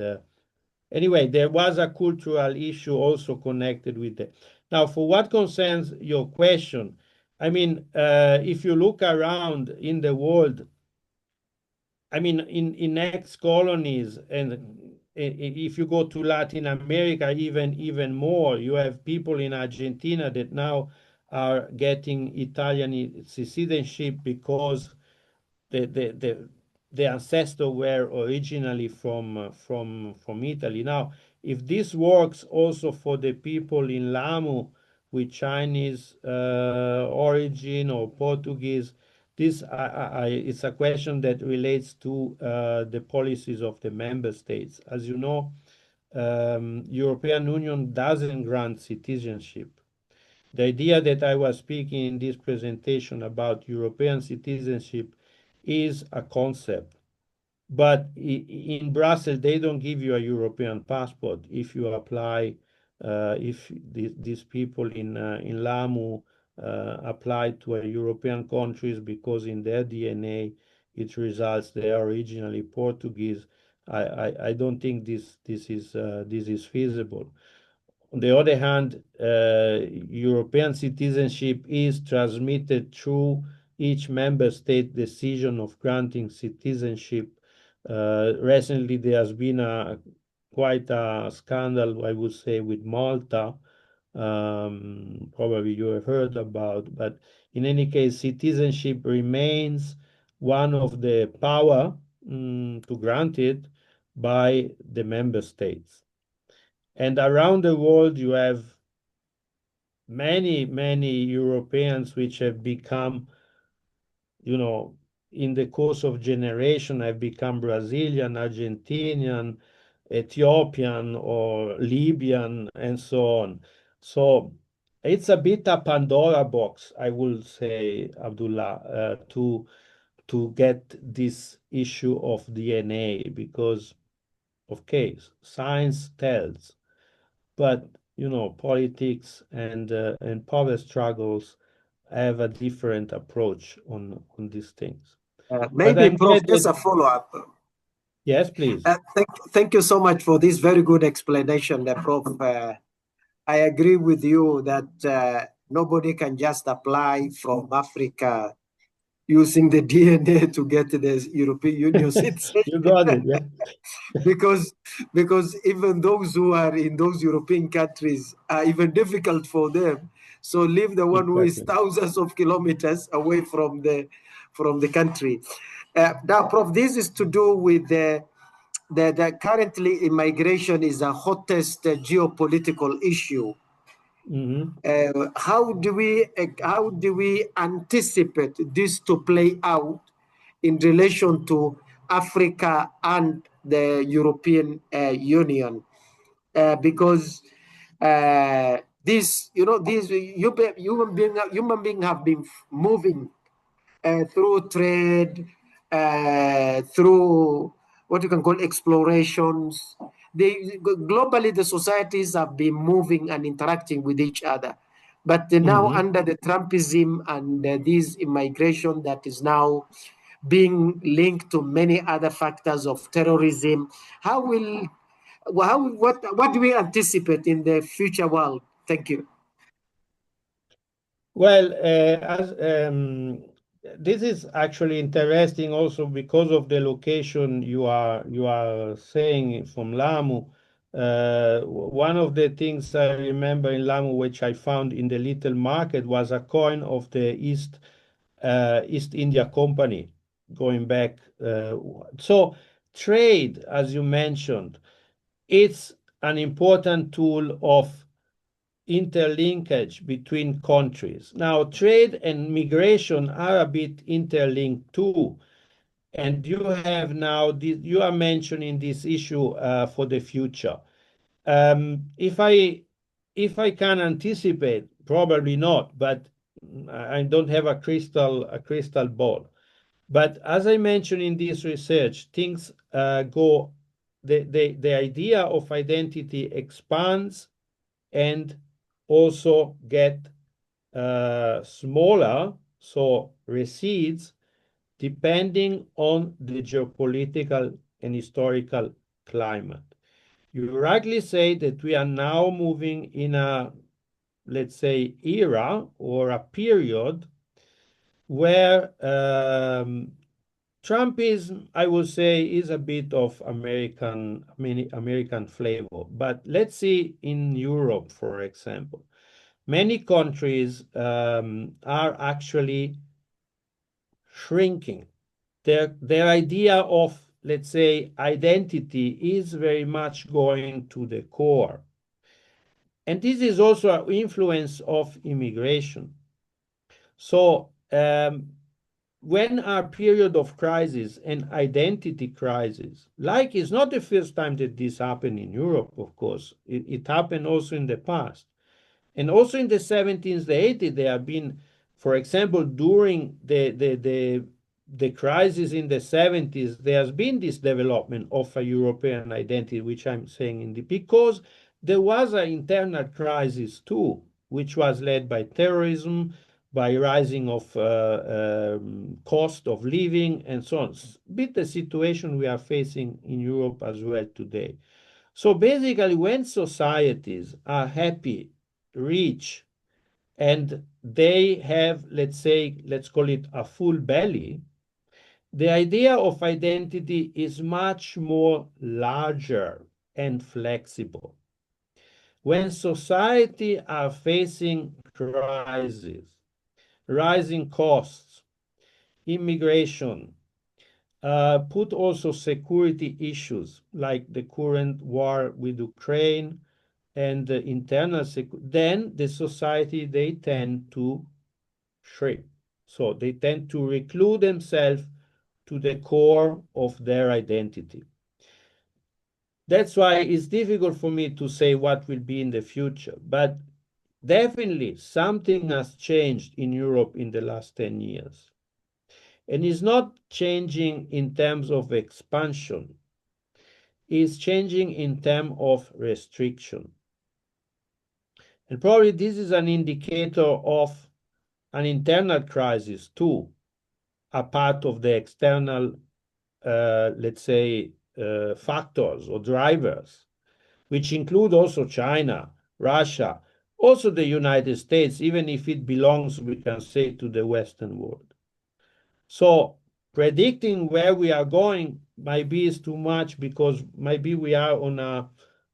anyway, there was a cultural issue also connected with that. Now, for what concerns your question, I mean, if you look around in the world, I mean, in ex-colonies, and if you go to Latin America, even more, you have people in Argentina that now are getting Italian citizenship because the ancestors were originally from Italy. Now, if this works also for the people in Lamu with Chinese origin or Portuguese, this it's a question that relates to the policies of the member states. As you know, European Union doesn't grant citizenship. The idea that I was speaking in this presentation about European citizenship is a concept. But in Brussels, they don't give you a European passport if you apply, if these people in Lamu apply to a European countries because in their DNA it results they are originally Portuguese. I don't think this is feasible. On the other hand, European citizenship is transmitted through each member state decision of granting citizenship. Recently, there has been quite a scandal, I would say, with Malta. Probably you have heard about, but in any case, citizenship remains one of the power to grant it by the member states. And around the world, you have many, many Europeans which have become, in the course of generation, have become Brazilian, Argentinian, Ethiopian, or Libyan, and so on. So it's a bit a Pandora box, I will say, Abdullah, to get this issue of DNA, because, okay, science tells, but politics and power struggles have a different approach on these things. But Maybe, I'm Prof, glad just that, a follow-up. yes, please. Thank you so much for this very good explanation, Prof. I agree with you that nobody can just apply from Africa using the DNA to get the European Union citizenship. You got it, yeah. because even those who are in those European countries are even difficult for them. So leave the one who is Exactly. thousands of kilometers away from the country. Now, Prof, this is to do with the currently immigration is the hottest geopolitical issue. How do we anticipate this to play out in relation to Africa and the European Union? Because these human beings have been moving through trade, through what you can call explorations. Globally, the societies have been moving and interacting with each other. But now, under the Trumpism and this immigration that is now being linked to many other factors of terrorism, what do we anticipate in the future world? Thank you. Well, this is actually interesting also because of the location you are saying from Lamu. One of the things I remember in Lamu, which I found in the little market, was a coin of the East India Company going back. So trade, as you mentioned, it's an important tool of interlinkage between countries. Now, trade and migration are a bit interlinked too. And you have now, you are mentioning this issue for the future. If I can anticipate, probably not, but I don't have a crystal ball. But as I mentioned in this research, things go, the idea of identity expands and also get smaller, so recedes, depending on the geopolitical and historical climate. You rightly say that we are now moving in a, let's say, era or a period where Trumpism, I would say, is a bit of American flavor. But let's see in Europe, for example, many countries are actually shrinking. Their idea of, let's say, identity is very much going to the core. And this is also an influence of immigration. So when our period of crisis and identity crisis, like it's not the first time that this happened in Europe, of course, it happened also in the past. And also in the 70s, the 80s, there have been, for example, during the crisis in the 70s, there has been this development of a European identity, which I'm saying because there was an internal crisis too, which was led by terrorism, by rising of cost of living, and so on. It's a bit the situation we are facing in Europe as well today. So basically, when societies are happy, rich, and they have, let's call it a full belly, the idea of identity is much more larger and flexible. When society are facing crises, rising costs, immigration, put also security issues like the current war with Ukraine, and internal security, then the society, they tend to shrink. So they tend to reclude themselves to the core of their identity. That's why it's difficult for me to say what will be in the future, but definitely something has changed in Europe in the last 10 years. And it's not changing in terms of expansion, it's changing in terms of restriction. And probably this is an indicator of an internal crisis too, a part of the external, let's say, factors or drivers, which include also China, Russia, also the United States, even if it belongs, we can say, to the Western world. So predicting where we are going maybe is too much, because maybe we are on a,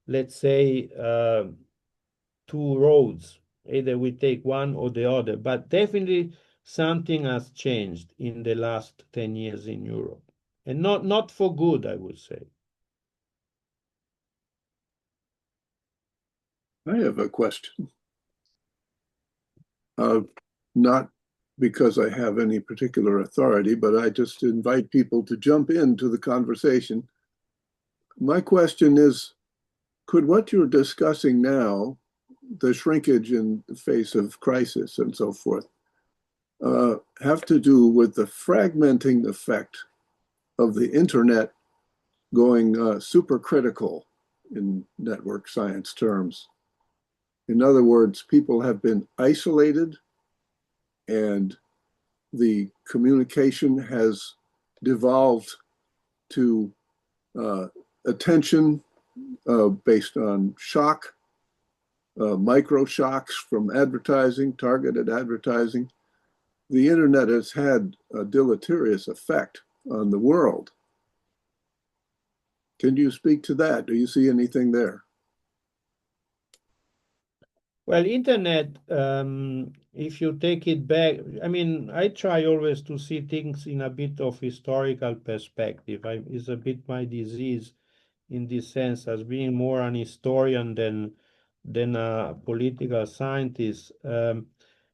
let's say, two roads. Either we take one or the other, but definitely something has changed in the last 10 years in Europe, and not for good, I would say. I have a question. Not because I have any particular authority, but I just invite people to jump into the conversation. My question is, could what you're discussing now, the shrinkage in the face of crisis and so forth, have to do with the fragmenting effect of the internet going supercritical in network science terms? In other words, people have been isolated and the communication has devolved to attention based on shock, micro shocks from advertising, targeted advertising. The internet has had a deleterious effect on the world. Can you speak to that? Do you see anything there? Well, internet, if you take it back, I mean, I try always to see things in a bit of historical perspective. It's a bit my disease in this sense, as being more an historian than a political scientist.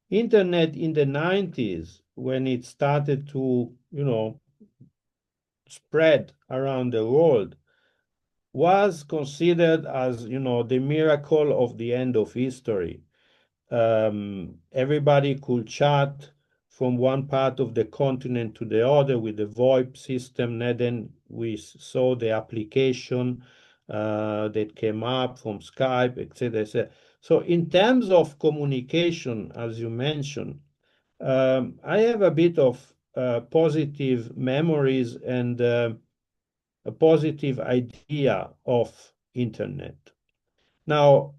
Internet in the 90s, when it started to, spread around the world, was considered as, the miracle of the end of history. Everybody could chat from one part of the continent to the other with the VoIP system. And then we saw the application that came up from Skype, etc., etc. So in terms of communication, as you mentioned, I have a bit of positive memories and a positive idea of internet. Now,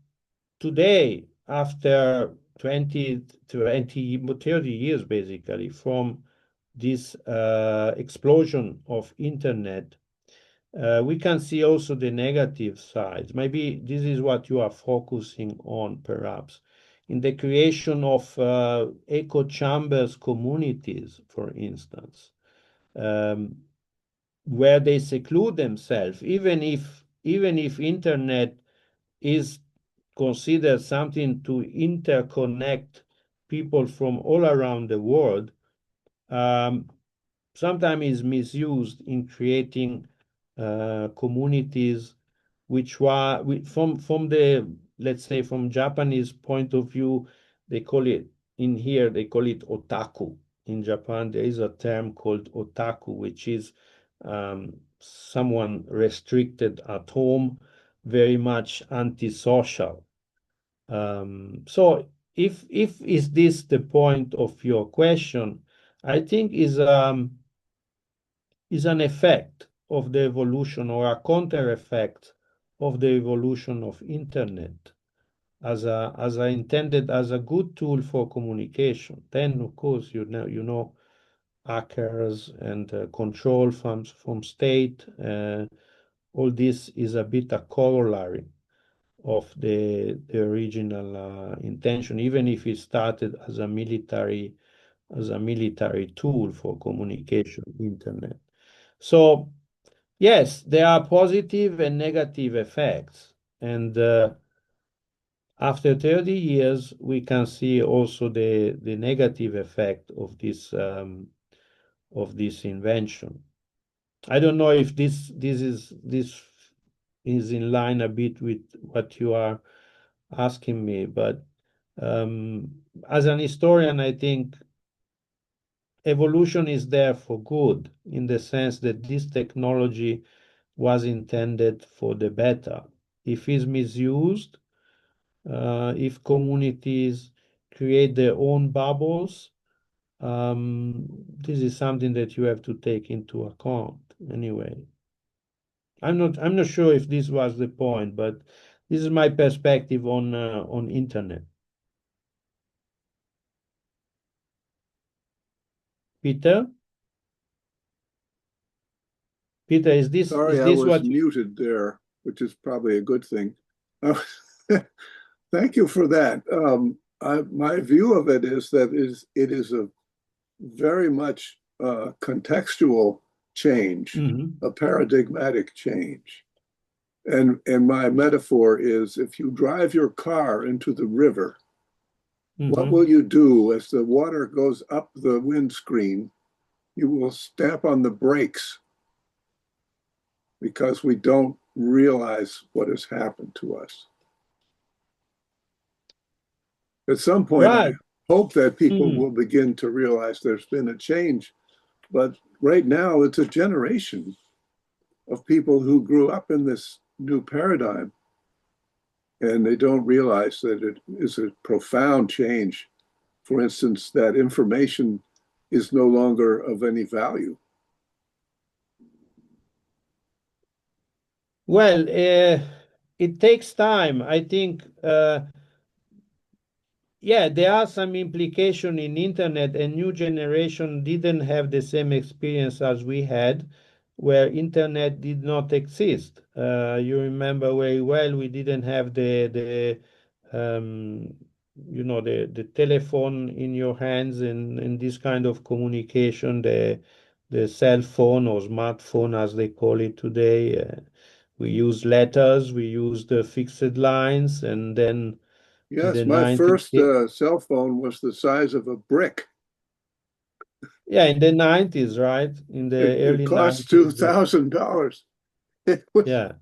today, after 20, 30 years, basically, from this explosion of internet, we can see also the negative sides. Maybe this is what you are focusing on, perhaps, in the creation of echo chambers communities, for instance, where they seclude themselves, even if internet is considered something to interconnect people from all around the world, sometimes is misused in creating communities which were from the, let's say, from Japanese point of view, they call it otaku. In Japan, there is a term called otaku, which is someone restricted at home, very much antisocial. So if is this the point of your question, I think is an effect of the evolution, or a counter effect of the evolution of internet, as intended as a good tool for communication. Then, of course, hackers and control from state. All this is a bit a corollary of the original intention, even if it started as a military tool for communication, internet. So yes, there are positive and negative effects, and After 30 years, we can see also the negative effect of this invention. I don't know if this is in line a bit with what you are asking me, but as an historian, I think evolution is there for good, in the sense that this technology was intended for the better. If it's misused, if communities create their own bubbles, this is something that you have to take into account anyway. I'm not sure if this was the point, but this is my perspective on internet. Peter? Peter, is this Sorry, I was muted there, which is probably a good thing. Thank you for that. My view of it is that it is a very much contextual change, a paradigmatic change. And my metaphor is, if you drive your car into the river, what will you do as the water goes up the windscreen? You will stamp on the brakes, because we don't realize what has happened to us. At some point, I hope that people will begin to realize there's been a change. But right now, it's a generation of people who grew up in this new paradigm, and they don't realize that it is a profound change. For instance, that information is no longer of any value. Well, it takes time. I think, yeah, there are some implication in internet, and new generation didn't have the same experience as we had, where internet did not exist. You remember very well, we didn't have the telephone in your hands and this kind of communication, the cell phone or smartphone, as they call it today. We use letters, we use the fixed lines, and then yes, my first cell phone was the size of a brick. Yeah, in the 90s, right? In the early 90s. It cost $2,000. Yeah.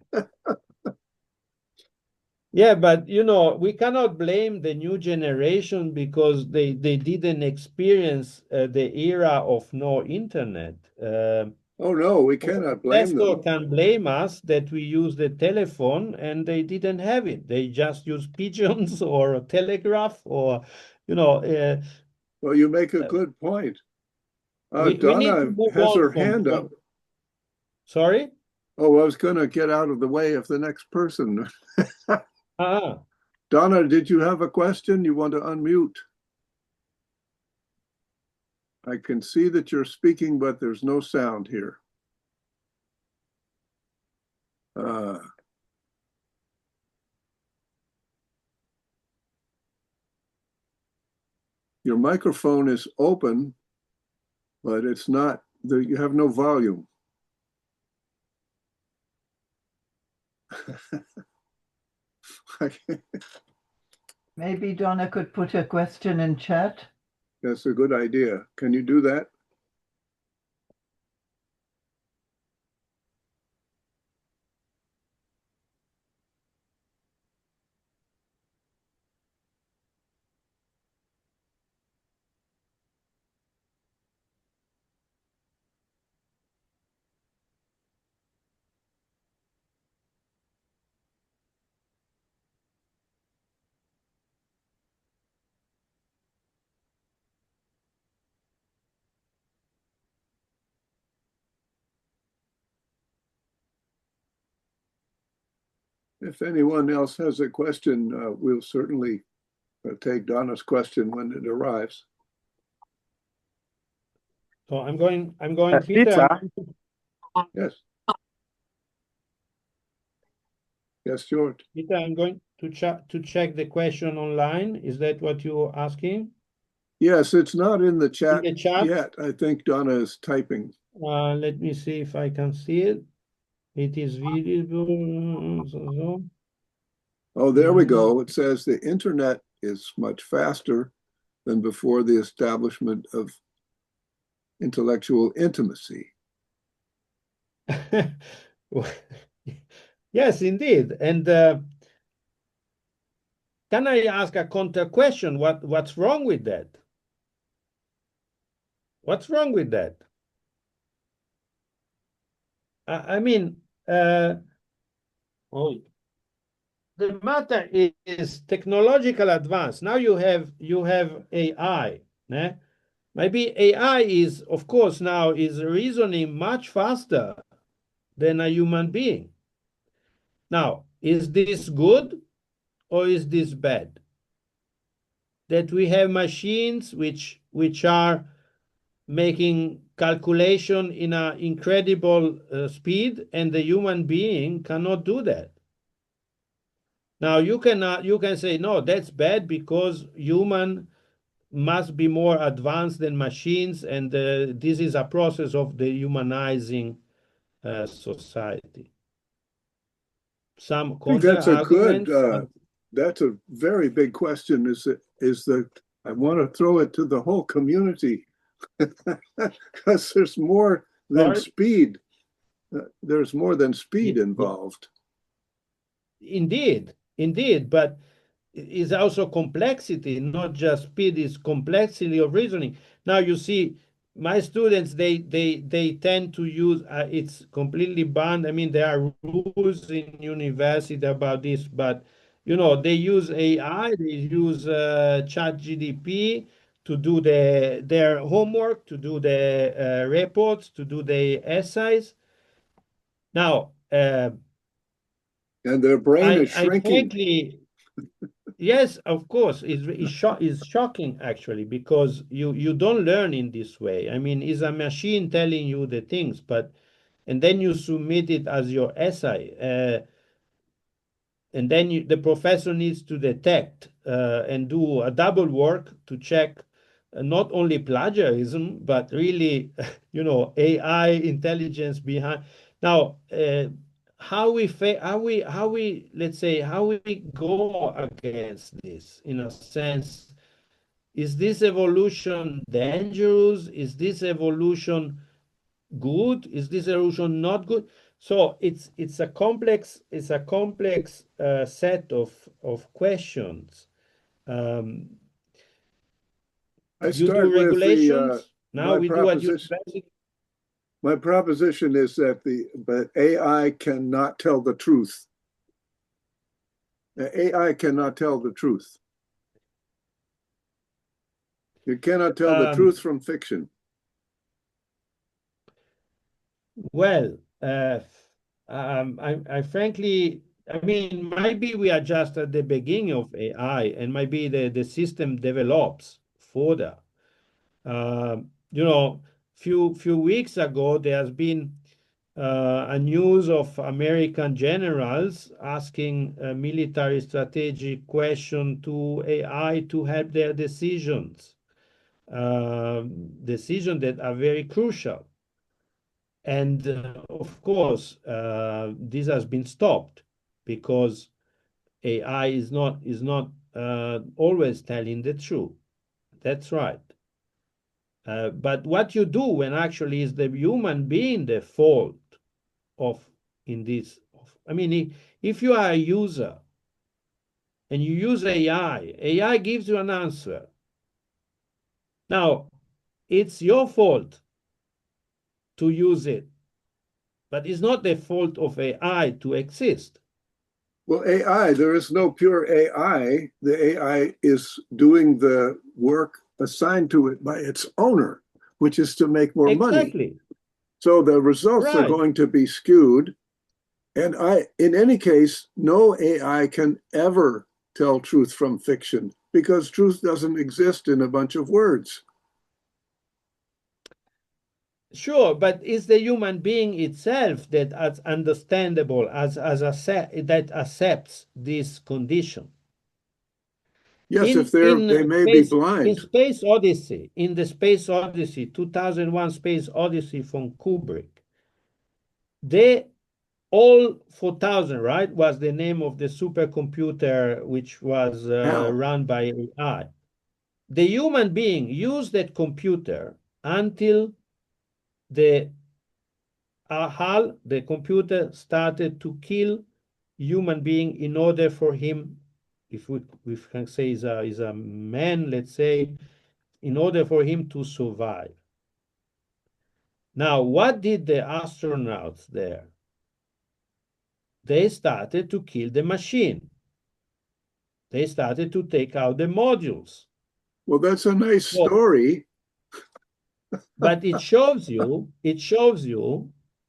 Yeah, but we cannot blame the new generation because they didn't experience the era of no internet. Oh no, we cannot blame them. Can blame us that we use the telephone and they didn't have it. They just use pigeons or a telegraph or, well, you make a good point. Donna we has her hand up. Sorry? Oh, I was going to get out of the way of the next person. Ah. Donna, did you have a question? You want to unmute? I can see that you're speaking, but there's no sound here. Your microphone is open, but it's not, you have no volume. Maybe Donna could put a question in chat. That's a good idea. Can you do that? If anyone else has a question, we'll certainly take Donna's question when it arrives. So I'm going, Peter. Yes. Yes, George. Peter, I'm going to check the question online. Is that what you're asking? Yes, it's not in the chat, yet. I think Donna is typing. Let me see if I can see it. It is visible. Oh, there we go. It says the internet is much faster than before the establishment of intellectual intimacy. Yes, indeed. And can I ask a counter question? What's wrong with that? What's wrong with that? I mean, the matter is technological advance. Now you have AI. Maybe AI is, of course, now is reasoning much faster than a human being. Now, is this good or is this bad? That we have machines which are making calculation in an incredible speed, and the human being cannot do that. Now you can say no, that's bad because human must be more advanced than machines, and this is a process of dehumanizing society. Some I think that's a good. counter-arguments. That's a very big question. Is that I want to throw it to the whole community because there's more than Sorry? speed. There's more than speed involved. Indeed, but is also complexity, not just speed, is complexity of reasoning. Now you see, my students, they tend to use, it's completely banned. I mean, there are rules in university about this, but they use AI, they use ChatGPT to do their homework, to do the reports, to do the essays. Now, and their brain is I shrinking. frankly, yes, of course, it's shocking actually, because you don't learn in this way. I mean, it's a machine telling you the things, and then you submit it as your essay, and then the professor needs to detect and do a double work to check not only plagiarism, but really, AI intelligence behind. Now, how we let's say how we go against this, in a sense, is this evolution dangerous? Is this evolution good? Is this evolution not good? So it's a complex set of questions. I You start do with regulations. Now my we do at proposition. university. My proposition is that but AI cannot tell the truth. The AI cannot tell the truth. You cannot tell the truth from fiction. Well, I frankly, I mean, maybe we are just at the beginning of AI, and maybe the system develops further. Few weeks ago, there has been a news of American generals asking a military strategic question to AI to help their decisions that are very crucial. And of course, this has been stopped because AI is not always telling the truth. That's right. But what you do when actually is the human being the fault in this? I mean, if you are a user and you use AI gives you an answer. Now, it's your fault to use it, but it's not the fault of AI to exist. Well, AI, there is no pure AI. The AI is doing the work assigned to it by its owner, which is to make more Exactly. money. So the results are Right. going to be skewed. And in any case, no AI can ever tell truth from fiction because truth doesn't exist in a bunch of words. Sure, but it's the human being itself that is understandable that accepts this condition. Yes, In if they may be blind. In the Space Odyssey, 2001 Space Odyssey from Kubrick, the all 4000, right, was the name of the supercomputer which was run by AI. The human being used that computer until the HAL, the computer, started to kill human being in order for him, if we can say is a man, let's say, in order for him to survive. Now, what did the astronauts there? They started to kill the machine. They started to take out the modules. Well, that's a nice story. But it shows you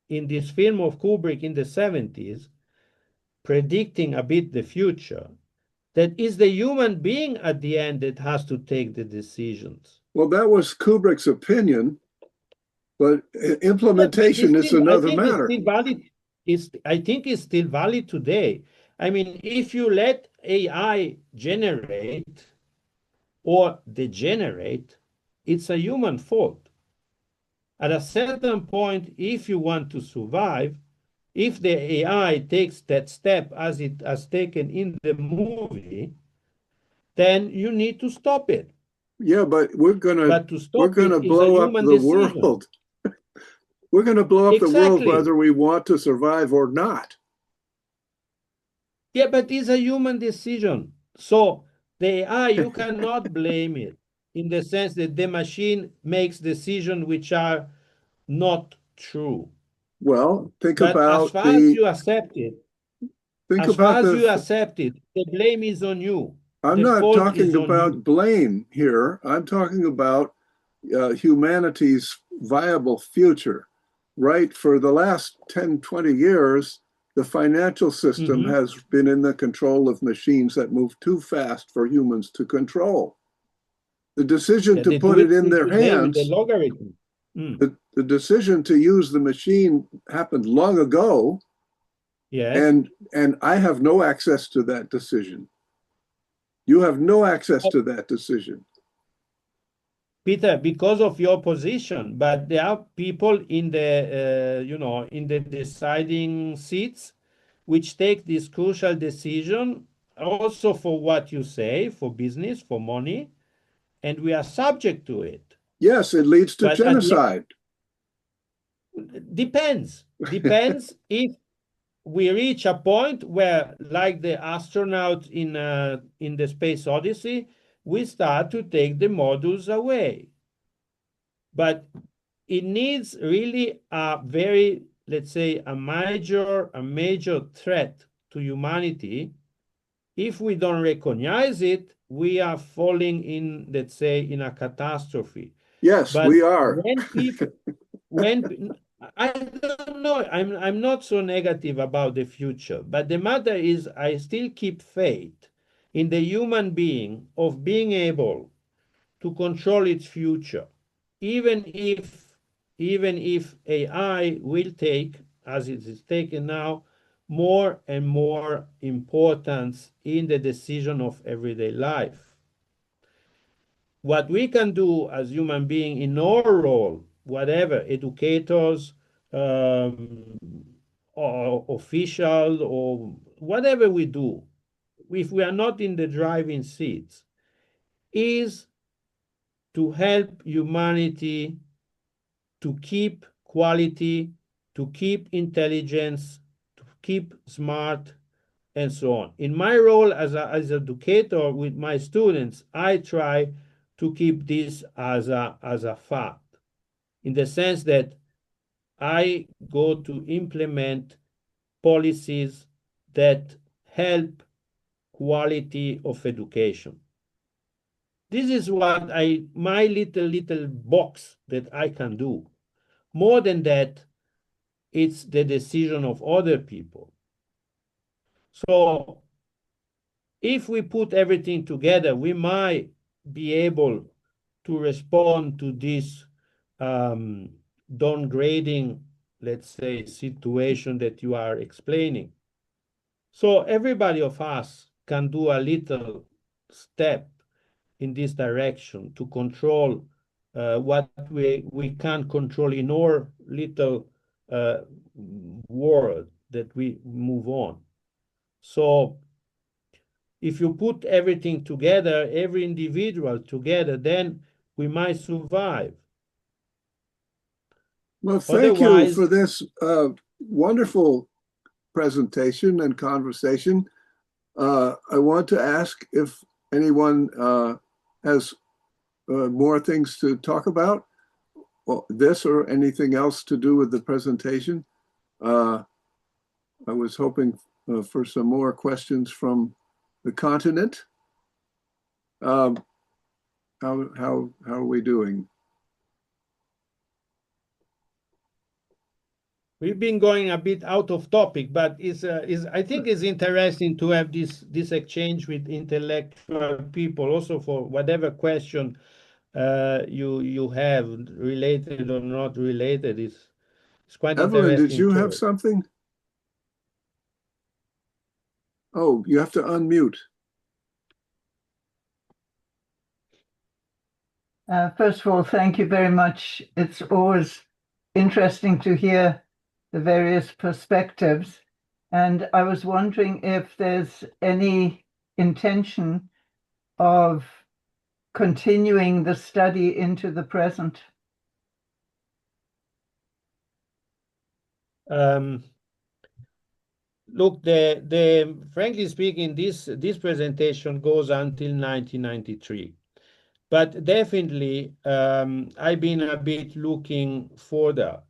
in this film of Kubrick in the 70s, predicting a bit the future, that is the human being at the end that has to take the decisions. Well, that was Kubrick's opinion, but implementation is another matter. I think it's still valid today. I mean, if you let AI generate or degenerate, it's a human fault. At a certain point, if you want to survive, if the AI takes that step as it has taken in the movie, then you need to stop it. Yeah, but we're gonna blow up the world. We're gonna blow up the world whether we want to survive or not. Yeah, but it's a human decision. So the AI, you cannot blame it in the sense that the machine makes decisions which are not true. Well, think but about as far as you accept it, the blame is on you. I'm not talking about blame here. I'm talking about humanity's viable future, right? For the last 10, 20 years, the financial system has been in the control of machines that move too fast for humans to control. The decision to put it in their hands, the decision to use the machine happened long ago. Yes. And I have no access to that decision. You have no access to that decision. Peter, because of your position, but there are people in the, in the deciding seats which take this crucial decision also for what you say, for business, for money, and we are subject to it. Yes, it leads to genocide. Depends if we reach a point where, like the astronaut in the Space Odyssey, we start to take the modules away. But it needs really a very, let's say, a major threat to humanity. If we don't recognize it, we are falling in, let's say, in a catastrophe. Yes, but we are. I don't know, I'm not so negative about the future, but the matter is I still keep faith in the human being of being able to control its future, even if AI will take, as it is taken now, more and more importance in the decision of everyday life. What we can do as human beings in our role, whatever, educators, or official, or whatever we do, if we are not in the driving seats, is to help humanity to keep quality, to keep intelligence, to keep smart, and so on. In my role as an educator with my students, I try to keep this as a fact, in the sense that I go to implement policies that help quality of education. This is what my little box that I can do. More than that, it's the decision of other people. So if we put everything together, we might be able to respond to this downgrading, let's say, situation that you are explaining. So everybody of us can do a little step in this direction to control what we can control in our little world. that we move on. So if you put everything together, every individual together, then we might survive. Well, thank you for this wonderful presentation and conversation. I want to ask if anyone has more things to talk about, well, this or anything else to do with the presentation. I was hoping for some more questions from the continent. How are we doing? We've been going a bit out of topic, but I think it's interesting to have this exchange with intellectual people, also for whatever question you have, related or not related. It's quite Evelyn, interesting. did you have something? Oh, you have to unmute. First of all, thank you very much. It's always interesting to hear the various perspectives. And I was wondering if there's any intention of continuing the study into the present. Look, frankly speaking, this presentation goes until 1993. But definitely, I've been a bit looking further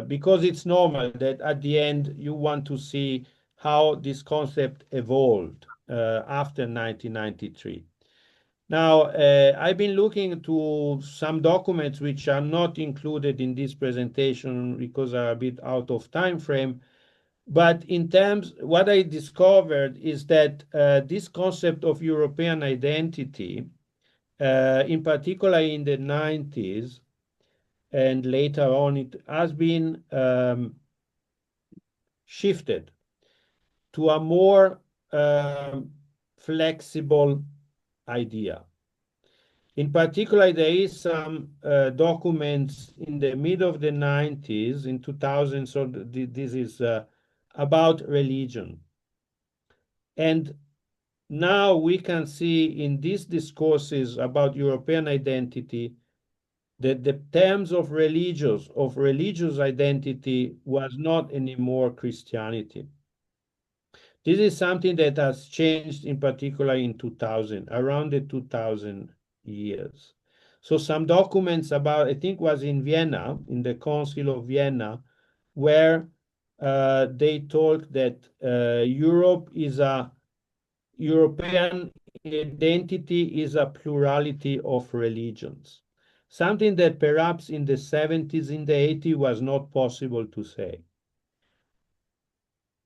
because it's normal that at the end you want to see how this concept evolved after 1993. Now, I've been looking to some documents which are not included in this presentation because are a bit out of time frame. But in terms, what I discovered is that this concept of European identity, in particular in the 90s and later on, it has been shifted to a more flexible idea. In particular, there is some documents in the mid of the 90s, in 2000, so this is about religion. And now we can see in these discourses about European identity that the terms of religious identity was not anymore Christianity. This is something that has changed in particular in 2000, around the 2000 years. So some documents about, I think was in Vienna, in the Council of Vienna, where they told that European identity is a plurality of religions. Something that perhaps in the 70s, in the 80s was not possible to say.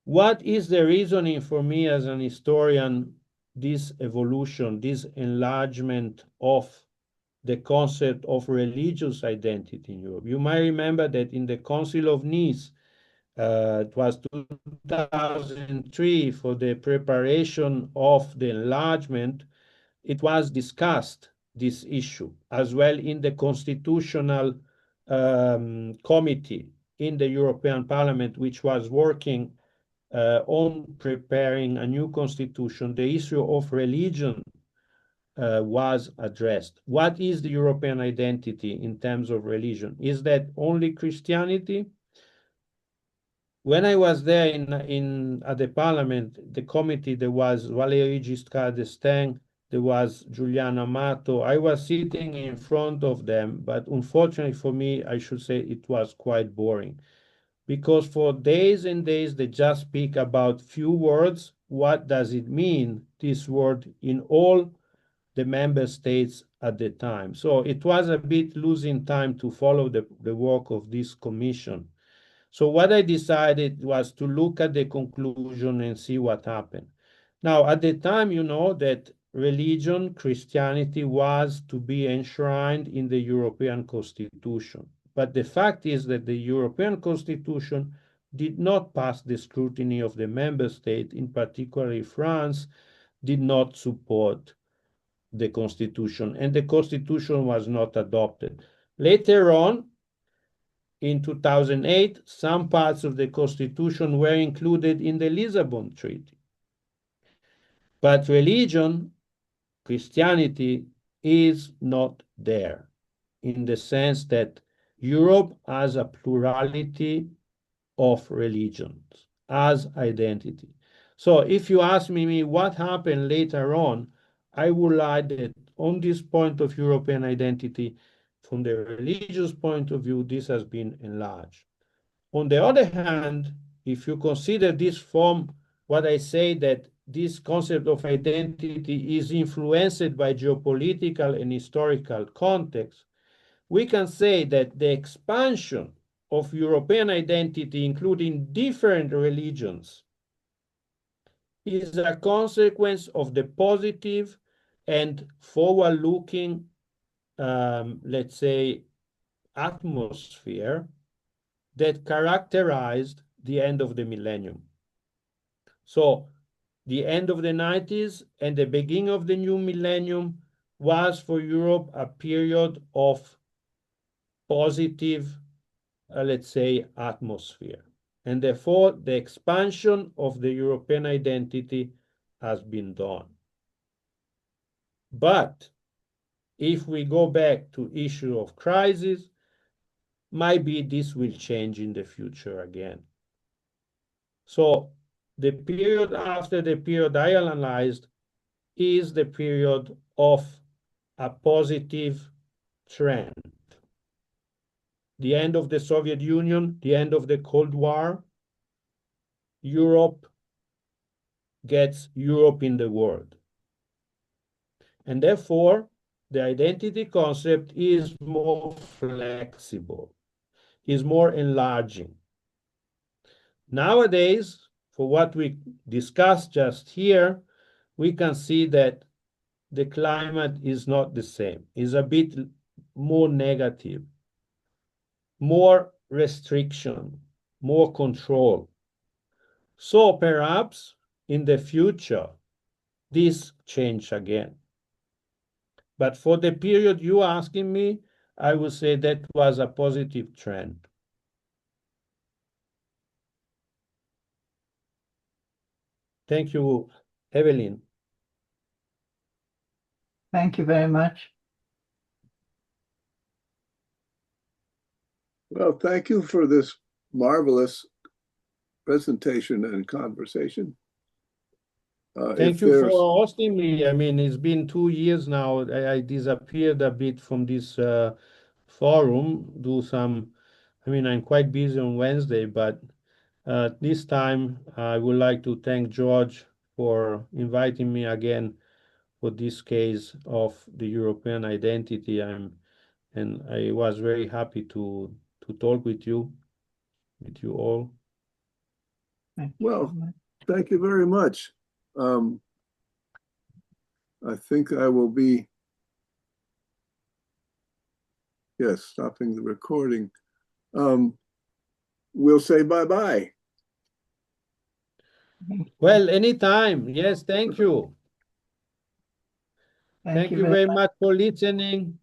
What is the reasoning for me as an historian, this evolution, this enlargement of the concept of religious identity in Europe? You might remember that in the Council of Nice, it was 2003 for the preparation of the enlargement, it was discussed, this issue, as well in the constitutional committee in the European Parliament, which was working on preparing a new constitution. The issue of religion was addressed. What is the European identity in terms of religion? Is that only Christianity? When I was there at the Parliament, the committee, there was Valéry Giscard d'Estaing, there was Giuliano Amato. I was sitting in front of them, but unfortunately for me, I should say it was quite boring. Because for days and days, they just speak about few words. What does it mean, this word, in all the member states at the time? So it was a bit losing time to follow the work of this commission. So what I decided was to look at the conclusion and see what happened. Now, at the time, you know that religion, Christianity, was to be enshrined in the European Constitution. But the fact is that the European Constitution did not pass the scrutiny of the member state, in particular France, did not support the Constitution, and the Constitution was not adopted. Later on, in 2008, some parts of the Constitution were included in the Lisbon Treaty. But religion, Christianity, is not there, in the sense that Europe has a plurality of religions as identity. So if you ask me what happened later on, I would like that on this point of European identity, from the religious point of view, this has been enlarged. On the other hand, if you consider this from what I say, that this concept of identity is influenced by geopolitical and historical context, we can say that the expansion of European identity, including different religions, is a consequence of the positive and forward-looking, let's say, atmosphere that characterized the end of the millennium. So the end of the 90s and the beginning of the new millennium was for Europe a period of positive, let's say, atmosphere. And therefore, the expansion of the European identity has been done. But if we go back to issue of crisis, maybe this will change in the future again. So the period after the period I analyzed is the period of a positive trend. The end of the Soviet Union, the end of the Cold War, Europe gets Europe in the world. And therefore, the identity concept is more flexible, is more enlarging. Nowadays, for what we discussed just here, we can see that the climate is not the same, is a bit more negative, more restriction, more control. So perhaps in the future, this change again. But for the period you asking me, I would say that was a positive trend. Thank you, Evelyn. Thank you very much. Well, thank you for this marvelous presentation and conversation. Thank you for hosting me. I mean, it's been 2 years now. I disappeared a bit from this forum. I'm quite busy on Wednesday, but this time I would like to thank George for inviting me again for this case of the European identity. And I was very happy to talk with you all. Well, thank you very much. I think I will be, stopping the recording. We'll say bye-bye. Well, anytime. Yes, thank you. Thank you very much for listening.